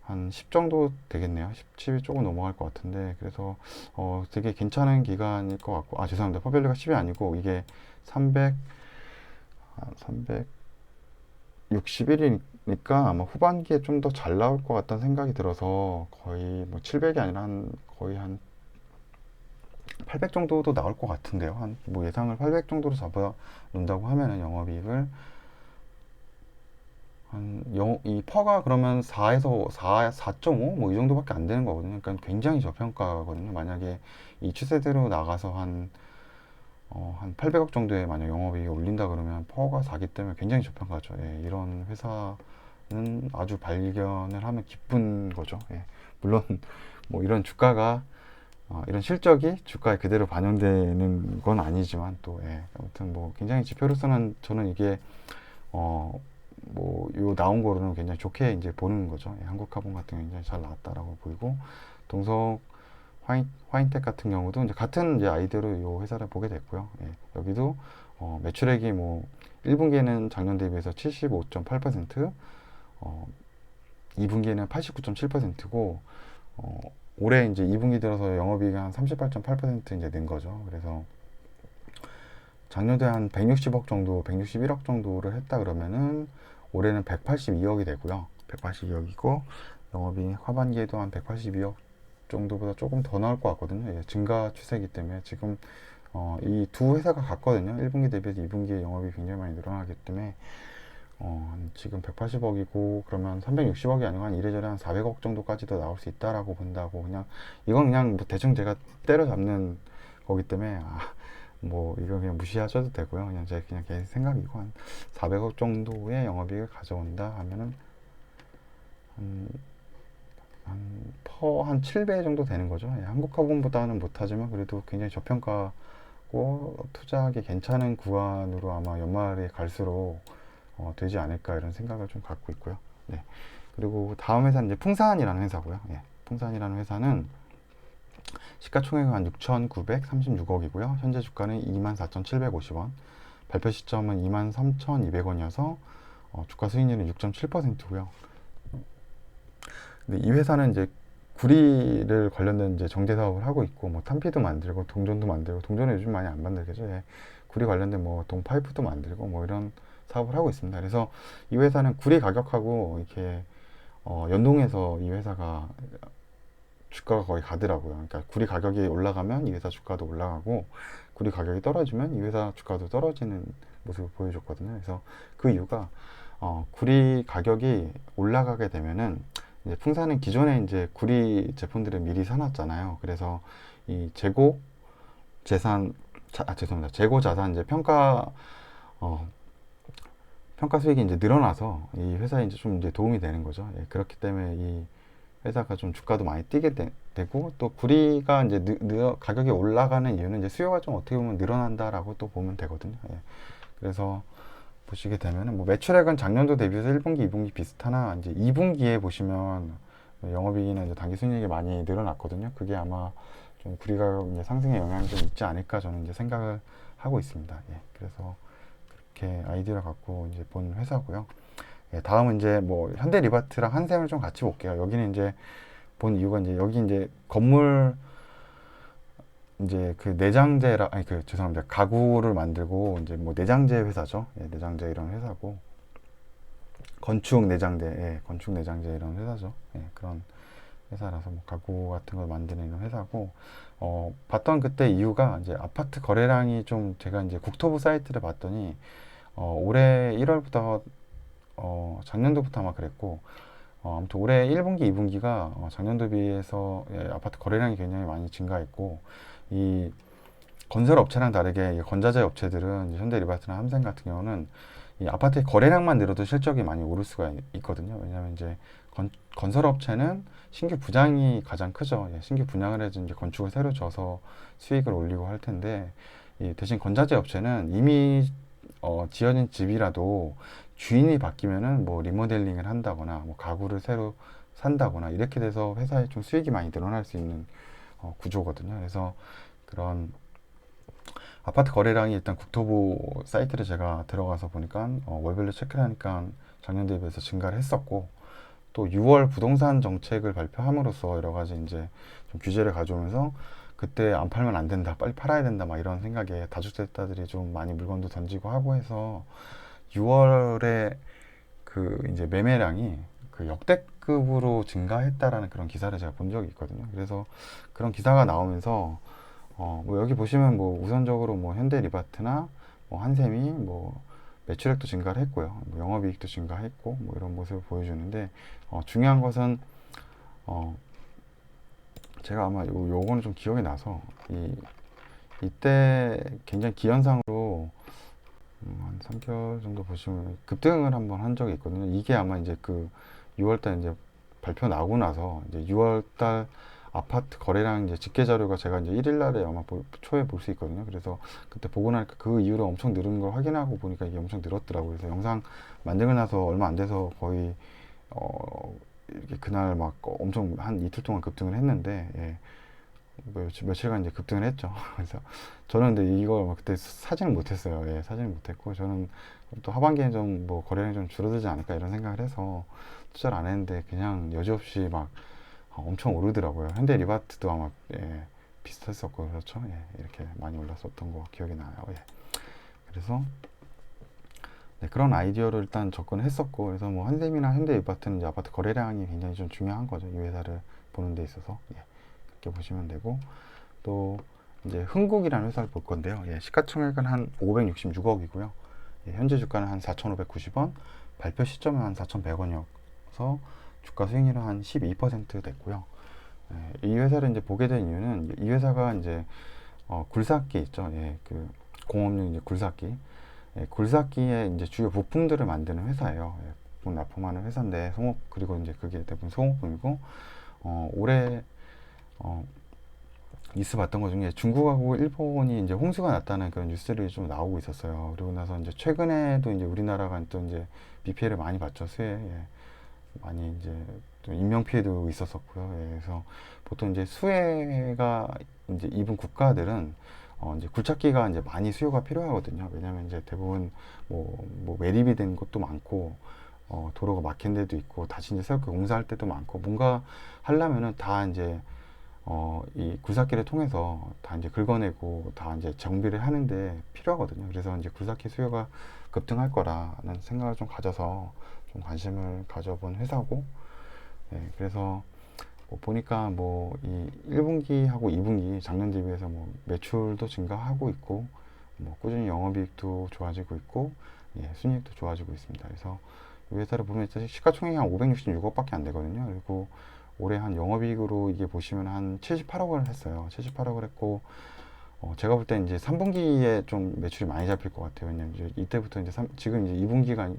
한 10 정도 되겠네요. 10이 조금 넘어갈 것 같은데, 그래서 되게 괜찮은 기간일 것 같고, 아 죄송합니다. 퍼밸류가 10이 아니고 이게 300, 361이니까 아마 후반기에 좀 더 잘 나올 것 같다는 생각이 들어서 거의 뭐 700이 아니라 거의 한 800 정도도 나올 것 같은데요. 한 뭐 예상을 800 정도로 잡아 놓는다고 하면은 영업이익을 이 퍼가 그러면 4에서 4.5 뭐 이 정도밖에 안 되는 거거든요. 그러니까 굉장히 저평가거든요. 만약에 이 추세대로 나가서 한 800억 정도에 만약 영업이익이 올린다 그러면 퍼가 4기 때문에 굉장히 저평가죠. 예, 이런 회사는 아주 발견을 하면 기쁜 거죠. 예, 물론 뭐 이런 주가가 이런 실적이 주가에 그대로 반영되는 건 아니지만 또 예, 아무튼 뭐 굉장히 지표로서는 저는 이게 뭐 요 나온 거로는 굉장히 좋게 이제 보는 거죠. 예, 한국화본 같은 경우 굉장히 잘 나왔다라고 보이고 동석 화인텍 같은 경우도 이제 같은 이제 아이디어로 요 회사를 보게 됐고요. 예, 여기도 매출액이 뭐 1분기에는 작년 대비해서 75.8%, 2분기에는 89.7%고 올해 이제 2분기 들어서 영업이익이 한 38.8% 이제 는 거죠. 그래서 작년에 한 160억 정도, 161억 정도를 했다 그러면은 올해는 182억이 되고요. 182억이고 영업이익 하반기에도 한 182억 정도보다 조금 더 나올 것 같거든요. 예, 증가 추세이기 때문에 지금 이 두 회사가 같거든요. 1분기 대비해서 2분기에 영업이 굉장히 많이 늘어나기 때문에 지금 180억이고 그러면 360억이 아니고 한 이래저래 한 400억 정도까지도 나올 수 있다라고 본다고 이건 그냥 뭐 대충 제가 때려잡는 거기 때문에 뭐 이거 그냥 무시하셔도 되고요. 그냥 제 그냥 개인 생각이고 한 400억 정도의 영업이익을 가져온다 하면은 한 7배 정도 되는 거죠. 예, 한국화본보다는 못하지만 그래도 굉장히 저평가고 투자하기 괜찮은 구간으로 아마 연말에 갈수록 되지 않을까 이런 생각을 좀 갖고 있고요. 네. 그리고 다음 회사는 이제 풍산이라는 회사고요. 예, 풍산이라는 회사는 시가총액은 한 6,936억이고요. 현재 주가는 24,750원. 발표 시점은 23,200원이어서 주가 수익률은 6.7%고요. 근데 이 회사는 이제 구리를 관련된 이제 정제 사업을 하고 있고 뭐 탄피도 만들고 동전도 만들고 동전은 요즘 많이 안 만들겠죠. 예. 구리 관련된 뭐 동파이프도 만들고 뭐 이런 사업을 하고 있습니다. 그래서 이 회사는 구리 가격하고 이렇게 연동해서 이 회사가 주가가 거의 가더라고요. 그러니까 구리 가격이 올라가면 이 회사 주가도 올라가고 구리 가격이 떨어지면 이 회사 주가도 떨어지는 모습을 보여줬거든요. 그래서 그 이유가 구리 가격이 올라가게 되면은 이제 풍산은 기존에 이제 구리 제품들을 미리 사놨잖아요. 그래서 이 재고 재산 죄송합니다. 재고 자산 이제 평가 수익이 이제 늘어나서 이 회사에 이제 좀 이제 도움이 되는 거죠. 예, 그렇기 때문에 이 회사가 좀 주가도 많이 뛰게 되고 또 구리가 이제 가격이 올라가는 이유는 이제 수요가 좀 어떻게 보면 늘어난다라고 또 보면 되거든요. 예. 그래서 보시게 되면은 뭐 매출액은 작년도 대비해서 1분기, 2분기 비슷하나 이제 2분기에 보시면 영업이익이나 이제 단기 순이익이 많이 늘어났거든요. 그게 아마 좀 구리 가격 이제 상승에 영향이 좀 있지 않을까 저는 이제 생각을 하고 있습니다. 예. 그래서 그렇게 아이디어를 갖고 이제 본 회사고요. 예, 다음은 이제 뭐 현대리바트랑 한샘을 좀 같이 볼게요. 여기는 이제 본 이유가 이제 여기 이제 건물 이제 그 내장재라 아니 그 죄송합니다. 가구를 만들고 이제 뭐 내장재 회사죠. 예, 내장재 이런 회사고 건축 내장재, 예, 건축 내장재 이런 회사죠. 예, 그런 회사라서 뭐 가구 같은 걸 만드는 이런 회사고 봤던 그때 이유가 이제 아파트 거래량이 좀 제가 이제 국토부 사이트를 봤더니 올해 1월부터 작년도부터 아마 그랬고 아무튼 올해 1분기, 2분기가 작년도 비해서 예, 아파트 거래량이 굉장히 많이 증가했고 이 건설 업체랑 다르게 이 건자재 업체들은 현대리바트나 함센 같은 경우는 이 아파트의 거래량만 늘어도 실적이 많이 오를 수가 있거든요. 왜냐하면 이제 건설 업체는 신규 분양이 가장 크죠. 예, 신규 분양을 해서 이제 건축을 새로 져서 수익을 올리고 할 텐데 대신 건자재 업체는 이미 지어진 집이라도 주인이 바뀌면은 뭐 리모델링을 한다거나 뭐 가구를 새로 산다거나 이렇게 돼서 회사에 좀 수익이 많이 늘어날 수 있는 구조거든요. 그래서 그런 아파트 거래량이 일단 국토부 사이트를 제가 들어가서 보니까 월별로 체크를 하니까 작년 대비해서 증가를 했었고 또 6월 부동산 정책을 발표함으로써 여러 가지 이제 좀 규제를 가져오면서 그때 안 팔면 안 된다, 빨리 팔아야 된다, 막 이런 생각에 다주택자들이 좀 많이 물건도 던지고 하고 해서 6월에 그 이제 매매량이 그 역대급으로 증가했다라는 그런 기사를 제가 본 적이 있거든요. 그래서 그런 기사가 나오면서 뭐 여기 보시면 뭐 우선적으로 뭐 현대리바트나 뭐 한샘이 뭐 매출액도 증가를 했고요. 뭐 영업이익도 증가했고 뭐 이런 모습을 보여주는데 중요한 것은 어, 제가 아마 요거는 좀 기억이 나서 이때 굉장히 기현상으로 한 3개월 정도 보시면 급등을 한번 한 적이 있거든요. 이게 아마 이제 그 6월달 이제 발표 나고 나서 이제 6월달 아파트 거래량 이제 집계 자료가 제가 이제 1일 날에 아마 초에 볼 수 있거든요. 그래서 그때 보고 나니까 그 이후로 엄청 늘은 걸 확인하고 보니까 이게 엄청 늘었더라고요. 그래서 영상 만들고 나서 얼마 안 돼서 거의 이렇게 그날 막 엄청 한 이틀 동안 급등을 했는데 예. 며칠간 이제 급등을 했죠. 그래서 저는 근데 이걸 그때 사지는 못했어요. 예, 사지는 못했고 저는 또 하반기에 좀 뭐 거래량이 좀 줄어들지 않을까 이런 생각을 해서 투자를 안 했는데 그냥 여지없이 막 엄청 오르더라고요. 현대 리바트도 아마 예, 비슷했었고 그렇죠. 예, 이렇게 많이 올랐었던 거 기억이 나요. 예. 그래서 네, 그런 아이디어를 일단 접근을 했었고 그래서 뭐 한샘이나 현대 리바트는 이제 아파트 거래량이 굉장히 좀 중요한 거죠. 이 회사를 보는 데 있어서 예, 그렇게 보시면 되고 또 이제 흥국이라는 회사를 볼 건데요. 예, 시가총액은 한 566억이고요. 예, 현재 주가는 한 4,590원, 발표 시점은 한 4,100원이어서 주가 수익률은 한 12% 됐고요. 예, 이 회사를 이제 보게 된 이유는 이 회사가 이제 굴삭기 있죠. 예, 그 공업용 이제 굴삭기. 예, 굴삭기의 이제 주요 부품들을 만드는 회사예요. 예, 부품 납품하는 회사인데 그리고 이제 그게 대부분 소모품이고 올해 뉴스 봤던 것 중에 중국하고 일본이 이제 홍수가 났다는 그런 뉴스들이 좀 나오고 있었어요. 그리고 나서 이제 최근에도 이제 우리나라가 또 이제 비 피해를 많이 봤죠. 수해 예. 많이 이제 또 인명 피해도 있었었고요. 예. 그래서 보통 이제 수해가 이제 입은 국가들은 이제 굴착기가 이제 많이 수요가 필요하거든요. 왜냐하면 이제 대부분 뭐 매립이 된 것도 많고 도로가 막힌 데도 있고 다시 이제 새롭게 공사할 때도 많고 뭔가 하려면은 다 이제 이 굴삭기를 통해서 다 이제 긁어내고 다 이제 정비를 하는데 필요하거든요. 그래서 이제 굴삭기 수요가 급등할 거라는 생각을 좀 가져서 좀 관심을 가져본 회사고, 예, 그래서 뭐 보니까 뭐 이 1분기하고 2분기 작년 대비해서 뭐 매출도 증가하고 있고, 뭐 꾸준히 영업이익도 좋아지고 있고, 예, 순이익도 좋아지고 있습니다. 그래서 이 회사를 보면 시가총액이 한 566억밖에 안 되거든요. 그리고 올해 한 영업이익으로 이게 보시면 한 78억을 했어요. 78억을 했고, 제가 볼 때 이제 3분기에 좀 매출이 많이 잡힐 것 같아요. 왜냐면 이제 이때부터 이제 지금 이제 2분기가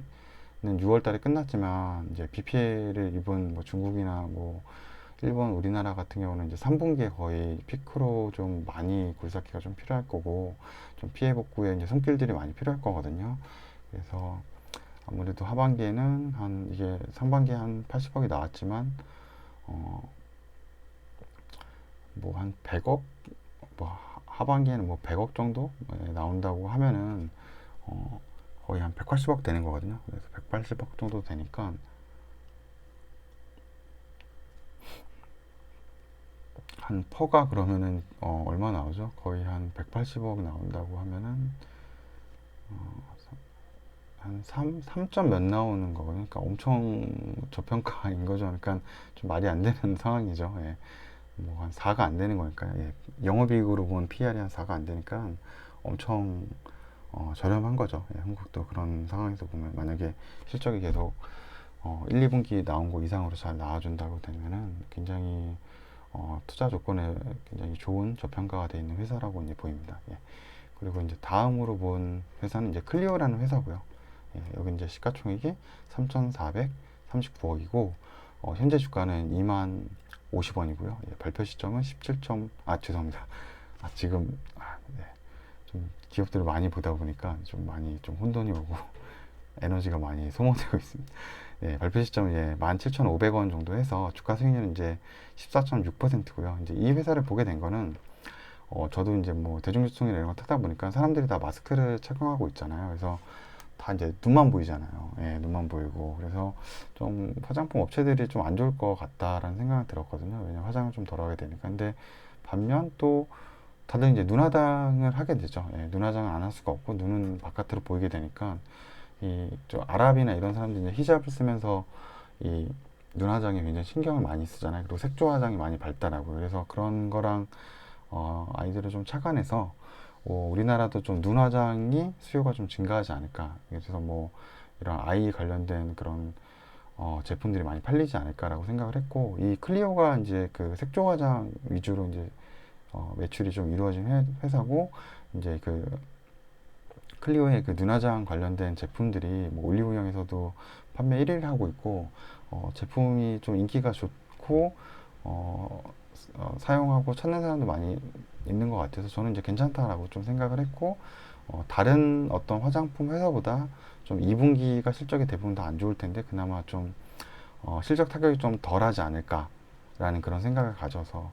6월 달에 끝났지만 이제 비 피해를 입은 뭐 중국이나 뭐 일본, 우리나라 같은 경우는 이제 3분기에 거의 피크로 좀 많이 굴삭기가 좀 필요할 거고 좀 피해 복구에 이제 손길들이 많이 필요할 거거든요. 그래서 아무래도 하반기에는 한 이게 상반기에 한 80억이 나왔지만 뭐 한 100억 뭐 하반기에는 뭐 100억 정도 나온다고 하면은 거의 한 180억 되는 거거든요. 그래서 180억 정도 되니까 한 퍼가 그러면은 얼마 나오죠? 거의 한 180억 나온다고 하면은 한 3점 몇 나오는 거거든요. 그러니까 엄청 저평가인 거죠. 그러니까 좀 말이 안 되는 상황이죠. 예. 뭐 한 4가 안 되는 거니까 예. 영업이익으로 본 PR이 한 4가 안 되니까 엄청 저렴한 거죠. 예. 한국도 그런 상황에서 보면 만약에 실적이 계속 1, 2분기 나온 거 이상으로 잘 나와준다고 되면은 굉장히 투자 조건에 굉장히 좋은 저평가가 되어 있는 회사라고 이제 보입니다. 예. 그리고 이제 다음으로 본 회사는 이제 클리오라는 회사고요. 예, 여기 이제 시가총액이 3,439억이고 현재 주가는 2만 50원이고요. 예, 발표 시점은 17점 죄송합니다. 지금 네. 좀 기업들을 많이 보다 보니까 좀 많이 좀 혼돈이 오고 에너지가 많이 소모되고 있습니다. 예, 발표 시점은 예, 17,500원 정도 해서 주가 수익률은 이제 14.6%고요. 이제 이 회사를 보게 된 거는 저도 이제 뭐 대중교통이나 이런 거 타다 보니까 사람들이 다 마스크를 착용하고 있잖아요. 그래서 다 이제 눈만 보이잖아요. 예, 눈만 보이고. 그래서 좀 화장품 업체들이 좀 안 좋을 것 같다라는 생각이 들었거든요. 왜냐면 화장을 좀 덜 하게 되니까. 근데 반면 또 다들 이제 눈화장을 하게 되죠. 예, 눈화장을 안 할 수가 없고 눈은 바깥으로 보이게 되니까 이 저 아랍이나 이런 사람들이 이제 히잡을 쓰면서 이 눈화장에 굉장히 신경을 많이 쓰잖아요. 그리고 색조 화장이 많이 발달하고 그래서 그런 거랑 아이들을 좀 착안해서 우리나라도 좀 눈화장이 수요가 좀 증가하지 않을까. 그래서 뭐 이런 아이 관련된 그런 제품들이 많이 팔리지 않을까라고 생각을 했고 이 클리오가 이제 그 색조 화장 위주로 이제 매출이 좀 이루어진 회사고 이제 그 클리오의 그 눈화장 관련된 제품들이 뭐 올리브영에서도 판매 1위를 하고 있고 제품이 좀 인기가 좋고 사용하고 찾는 사람도 많이 있는 것 같아서 저는 이제 괜찮다라고 좀 생각을 했고 다른 어떤 화장품 회사보다 좀 2분기가 실적이 대부분 다 안 좋을 텐데 그나마 좀 실적 타격이 좀 덜하지 않을까라는 그런 생각을 가져서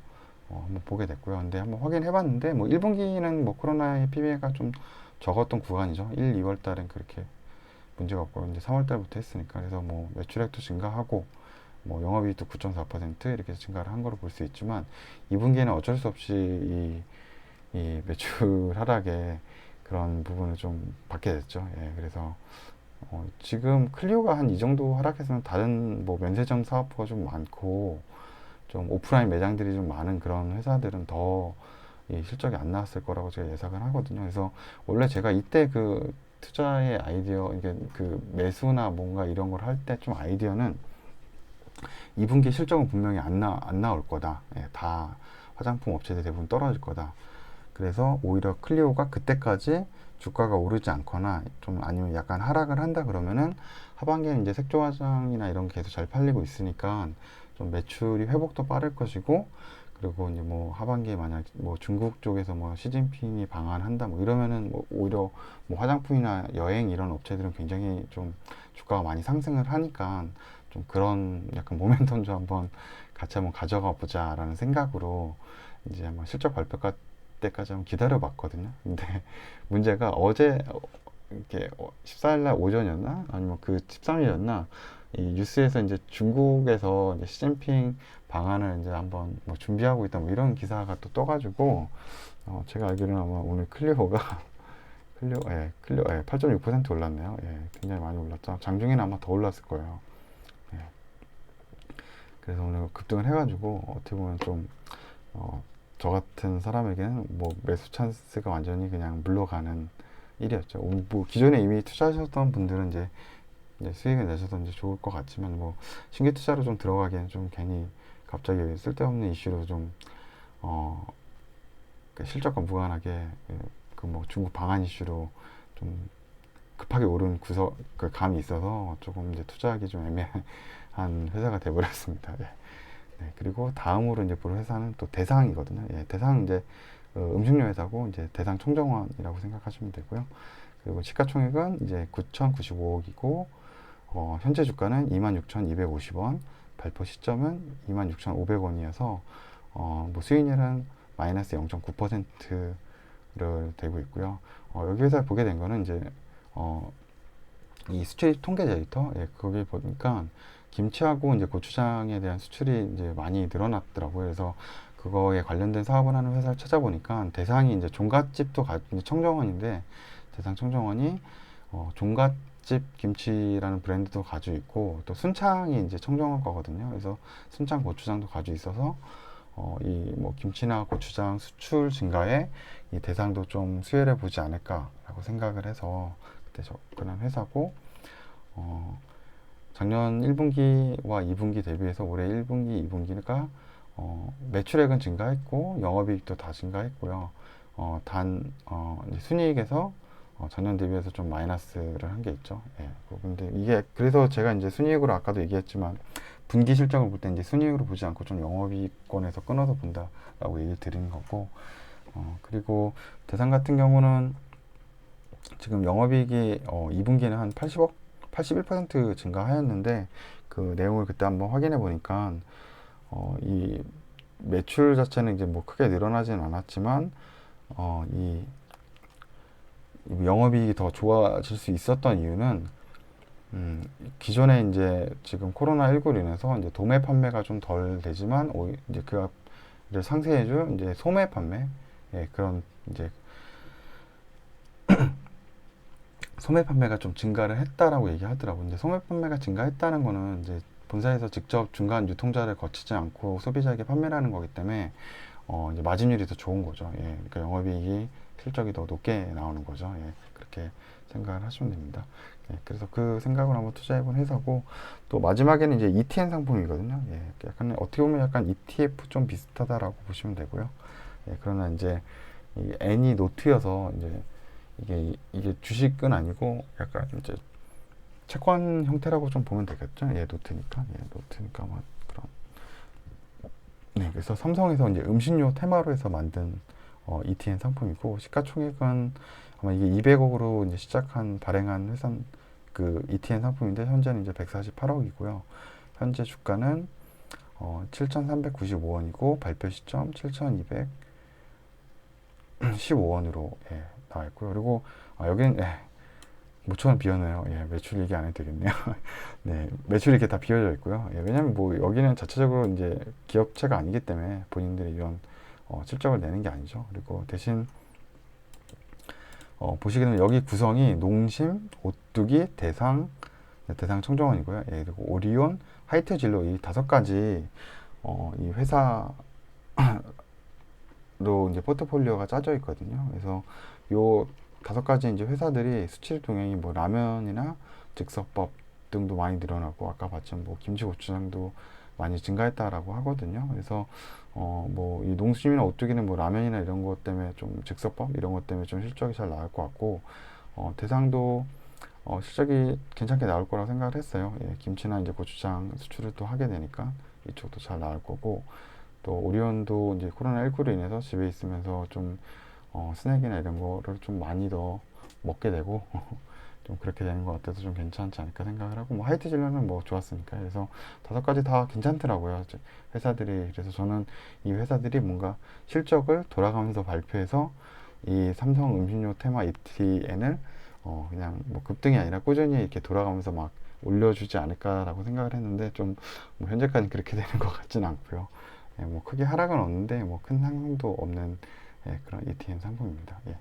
한번 보게 됐고요. 근데 한번 확인해 봤는데 뭐 1분기는 뭐 코로나의 피해가 좀 적었던 구간이죠. 1, 2월 달엔 그렇게 문제가 없고 이제 3월 달부터 했으니까 그래서 뭐 매출액도 증가하고 뭐 영업이익도 9.4% 이렇게 증가를 한 거로 볼 수 있지만 2분기에는 어쩔 수 없이 이 매출 하락에 그런 부분을 좀 받게 됐죠. 예, 그래서 지금 클리오가 한 이 정도 하락했으면 다른 뭐 면세점 사업부가 좀 많고 좀 오프라인 매장들이 좀 많은 그런 회사들은 더 이 실적이 안 나왔을 거라고 제가 예상을 하거든요. 그래서 원래 제가 이때 그 투자의 아이디어, 이게 그 매수나 뭔가 이런 걸 할 때 좀 아이디어는 2분기 실적은 분명히 안 나올 거다. 예, 다 화장품 업체들 대부분 떨어질 거다. 그래서 오히려 클리오가 그때까지 주가가 오르지 않거나 좀 아니면 약간 하락을 한다 그러면은 하반기에는 이제 색조 화장이나 이런 게 계속 잘 팔리고 있으니까 좀 매출이 회복도 빠를 것이고 그리고 이제 뭐 하반기에 만약 뭐 중국 쪽에서 뭐 시진핑이 방한한다 뭐 이러면은 뭐 오히려 뭐 화장품이나 여행 이런 업체들은 굉장히 좀 주가가 많이 상승을 하니까 좀 그런 약간 모멘텀 좀 한번 같이 한번 가져가 보자라는 생각으로 이제 한번 실적 발표 때까지 한번 기다려 봤거든요. 근데 문제가 어제 이렇게 14일 날 오전이었나? 아니면 그 13일이었나? 이 뉴스에서 이제 중국에서 이제 시진핑 방안을 이제 한번 뭐 준비하고 있다 뭐 이런 기사가 또 떠가지고 제가 알기로는 아마 오늘 클리오가 클리오 8.6% 올랐네요. 예, 굉장히 많이 올랐죠. 장중에는 아마 더 올랐을 거예요. 예, 그래서 오늘 급등을 해가지고 어떻게 보면 좀 저 같은 사람에게는 뭐 매수 찬스가 완전히 그냥 물러가는 일이었죠. 뭐 기존에 이미 투자하셨던 분들은 이제 수익을 내셔도 이제 좋을 것 같지만 뭐 신규 투자로 좀 들어가기에는 좀 괜히 갑자기 쓸데없는 이슈로 좀 그 실적과 무관하게 그 뭐 중국 방한 이슈로 좀 급하게 오른 그 감이 있어서 조금 이제 투자하기 좀 애매한 회사가 돼버렸습니다. 예. 네, 그리고 다음으로 이제 볼 회사는 또 대상이거든요. 예, 대상 이제 음식료 회사고 이제 대상 청정원이라고 생각하시면 되고요. 그리고 시가총액은 이제 9,095억이고 현재 주가는 26,250원, 발표 시점은 26,500원이어서 뭐 수익률은 마이너스 0.9%를 되고 있고요. 여기 회사를 보게 된 거는 이제 이 수출 통계 데이터, 예, 거기 보니까 김치하고 이제 고추장에 대한 수출이 이제 많이 늘어났더라고요. 그래서 그거에 관련된 사업을 하는 회사를 찾아보니까 대상이 이제 종갓집도 이제 청정원인데 대상 청정원이 종갓집 김치라는 브랜드도 가지고 있고 또 순창이 이제 청정원 거거든요. 그래서 순창 고추장도 가지고 있어서 이 뭐 김치나 고추장 수출 증가에 이 대상도 좀 수혜를 보지 않을까라고 생각을 해서 그때 접근한 회사고 작년 1분기와 2분기 대비해서 올해 1분기, 2분기가 매출액은 증가했고 영업이익도 다 증가했고요. 이제 순이익에서 전년 대비해서 좀 마이너스를 한 게 있죠. 예. 근데 이게 그래서 제가 이제 순이익으로 아까도 얘기했지만 분기 실적을 볼 때 이제 순이익으로 보지 않고 좀 영업이익권에서 끊어서 본다라고 얘기 드리는 거고 그리고 대상 같은 경우는 지금 영업이익이 2분기는 한 80억 81% 증가하였는데 그 내용을 그때 한번 확인해 보니까 이 매출 자체는 이제 뭐 크게 늘어나진 않았지만 이 영업이익이 더 좋아질 수 있었던 이유는 기존에 이제 지금 코로나19로 인해서 이제 도매 판매가 좀 덜 되지만 이제 그를 상쇄해줄 이제 소매 판매, 예, 그런 이제 소매 판매가 좀 증가를 했다라고 얘기하더라고요. 이제 소매 판매가 증가했다는 거는 이제 본사에서 직접 중간 유통자를 거치지 않고 소비자에게 판매를 하는 거기 때문에 이제 마진율이 더 좋은 거죠. 예, 그러니까 영업이익이 실적이 더 높게 나오는 거죠. 예, 그렇게 생각을 하시면 됩니다. 예, 그래서 그 생각을 한번 투자해본 회사고, 또 마지막에는 이제 ETN 상품이거든요. 예, 약간 어떻게 보면 약간 ETF 좀 비슷하다라고 보시면 되고요. 예, 그러나 이제 이 N이 노트여서 이제 이게 주식은 아니고 약간 이제 채권 형태라고 좀 보면 되겠죠. 예, 노트니까. 예, 노트니까 막 그런. 네, 그래서 삼성에서 이제 음식료 테마로 해서 만든 ETN 상품이고, 시가총액은 아마 이게 200억으로 이제 시작한 발행한 회사 그 ETN 상품인데, 현재는 이제 148억이고요. 현재 주가는 7,395원이고 발표 시점 7,215원으로 예, 나와 있고요. 그리고 여기는 모처럼 비었네요. 예, 매출 얘기 안 해도 되겠네요. 네, 매출이 이렇게 다 비어져 있고요. 예, 왜냐면 뭐 여기는 자체적으로 이제 기업체가 아니기 때문에 본인들이 이런 실적을 내는 게 아니죠. 그리고 대신 보시게 되면 여기 구성이 농심, 오뚜기, 대상, 대상 청정원이고요. 예, 그리고 오리온, 하이트진로 이 5가지 이 회사로 이제 포트폴리오가 짜져 있거든요. 그래서 요 5가지 이제 회사들이 수출 동향이 뭐 라면이나 즉석밥 등도 많이 늘어나고, 아까 봤지만 뭐 김치 고추장도 많이 증가했다라고 하거든요. 그래서 뭐 이 농심이나 오뚜기는 뭐 라면이나 이런 것 때문에 좀 즉석밥 이런 것 때문에 좀 실적이 잘 나올 것 같고, 대상도 실적이 괜찮게 나올 거라고 생각을 했어요. 예, 김치나 이제 고추장 수출을 또 하게 되니까 이쪽도 잘 나올 거고, 또 오리온도 이제 코로나19로 인해서 집에 있으면서 좀 스낵이나 이런 거를 좀 많이 더 먹게 되고 좀 그렇게 되는 것 같아서 좀 괜찮지 않을까 생각을 하고, 뭐 하이트 진로는 뭐 좋았으니까. 그래서 5가지 다 괜찮더라고요, 회사들이. 그래서 저는 이 회사들이 뭔가 실적을 돌아가면서 발표해서 이 삼성 음식료 테마 ETN을 그냥 뭐 급등이 아니라 꾸준히 이렇게 돌아가면서 막 올려주지 않을까라고 생각을 했는데, 좀뭐 현재까지 그렇게 되는 것 같지는 않고요. 예, 뭐 크게 하락은 없는데 뭐 큰 상승도 없는 예, 그런 ETN 상품입니다. 예.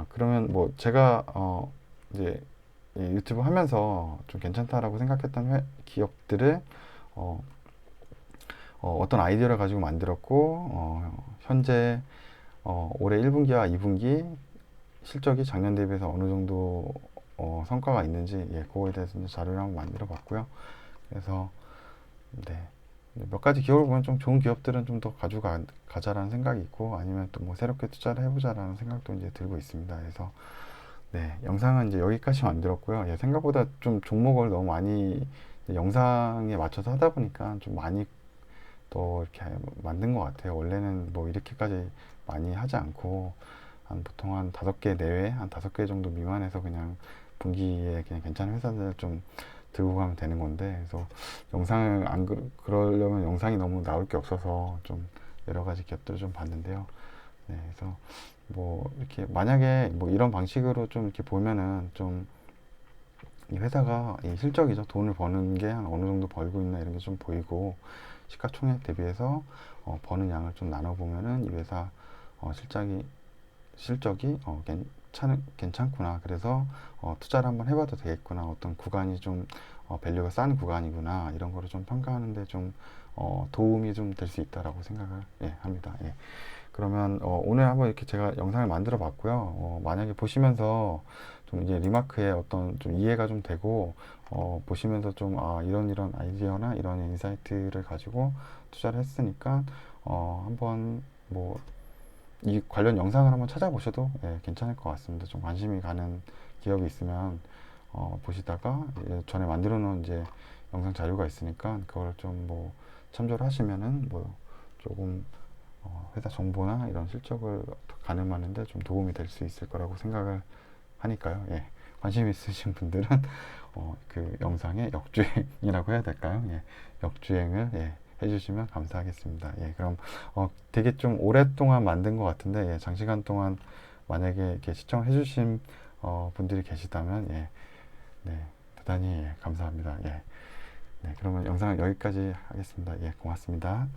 그러면 뭐 제가 이제 이 유튜브 하면서 좀 괜찮다라고 생각했던 기업들을 어, 떤 아이디어를 가지고 만들었고, 현재 올해 1분기와 2분기 실적이 작년 대비해서 어느 정도 성과가 있는지, 예, 그거에 대해서 이제 자료를 한번 만들어 봤고요. 그래서 네, 몇 가지 기업을 보면 좀 좋은 기업들은 좀 더 가자라는 생각이 있고, 아니면 또 뭐 새롭게 투자를 해보자라는 생각도 이제 들고 있습니다. 그래서 네, 영상은 이제 여기까지 만들었고요. 예, 생각보다 좀 종목을 너무 많이 영상에 맞춰서 하다 보니까 좀 많이 또 이렇게 만든 것 같아요. 원래는 뭐 이렇게까지 많이 하지 않고 보통 한 5개 내외, 한 5개 정도 미만에서 그냥 분기에 그냥 괜찮은 회사들 좀 들고 가면 되는 건데, 그래서 영상을 안 그러려면 영상이 너무 나올 게 없어서 좀 여러 가지 기업들을 좀 봤는데요. 네, 그래서 뭐 이렇게 만약에 뭐 이런 방식으로 좀 이렇게 보면은 좀 이 회사가 이 실적이죠. 돈을 버는 게 한 어느 정도 벌고 있나 이런 게 좀 보이고, 시가총액 대비해서 버는 양을 좀 나눠보면은 이 회사 실적이 괜찮구나. 그래서 투자를 한번 해봐도 되겠구나. 어떤 구간이 좀 밸류가 싼 구간이구나. 이런 거를 좀 평가하는데 좀 도움이 좀 될 수 있다라고 생각을 예, 합니다. 예. 그러면 오늘 한번 이렇게 제가 영상을 만들어 봤고요. 만약에 보시면서 좀 이제 리마크에 어떤 좀 이해가 좀 되고 보시면서 좀 이런 아이디어나 이런 인사이트를 가지고 투자를 했으니까 한번 뭐 이 관련 영상을 한번 찾아보셔도 예, 괜찮을 것 같습니다. 좀 관심이 가는 기업이 있으면 보시다가 전에 만들어 놓은 이제 영상 자료가 있으니까 그걸 좀 뭐 참조를 하시면은 뭐 조금 회사 정보나 이런 실적을 가늠하는데 좀 도움이 될 수 있을 거라고 생각을 하니까요. 예, 관심 있으신 분들은 그 영상의 역주행이라고 해야 될까요? 예, 역주행을 예, 해주시면 감사하겠습니다. 예, 그럼 되게 좀 오랫동안 만든 것 같은데 예, 장시간 동안 만약에 이렇게 시청해주신 분들이 계시다면 예, 네, 대단히 예, 감사합니다. 예, 네, 그러면 영상은 여기까지 하겠습니다. 예, 고맙습니다.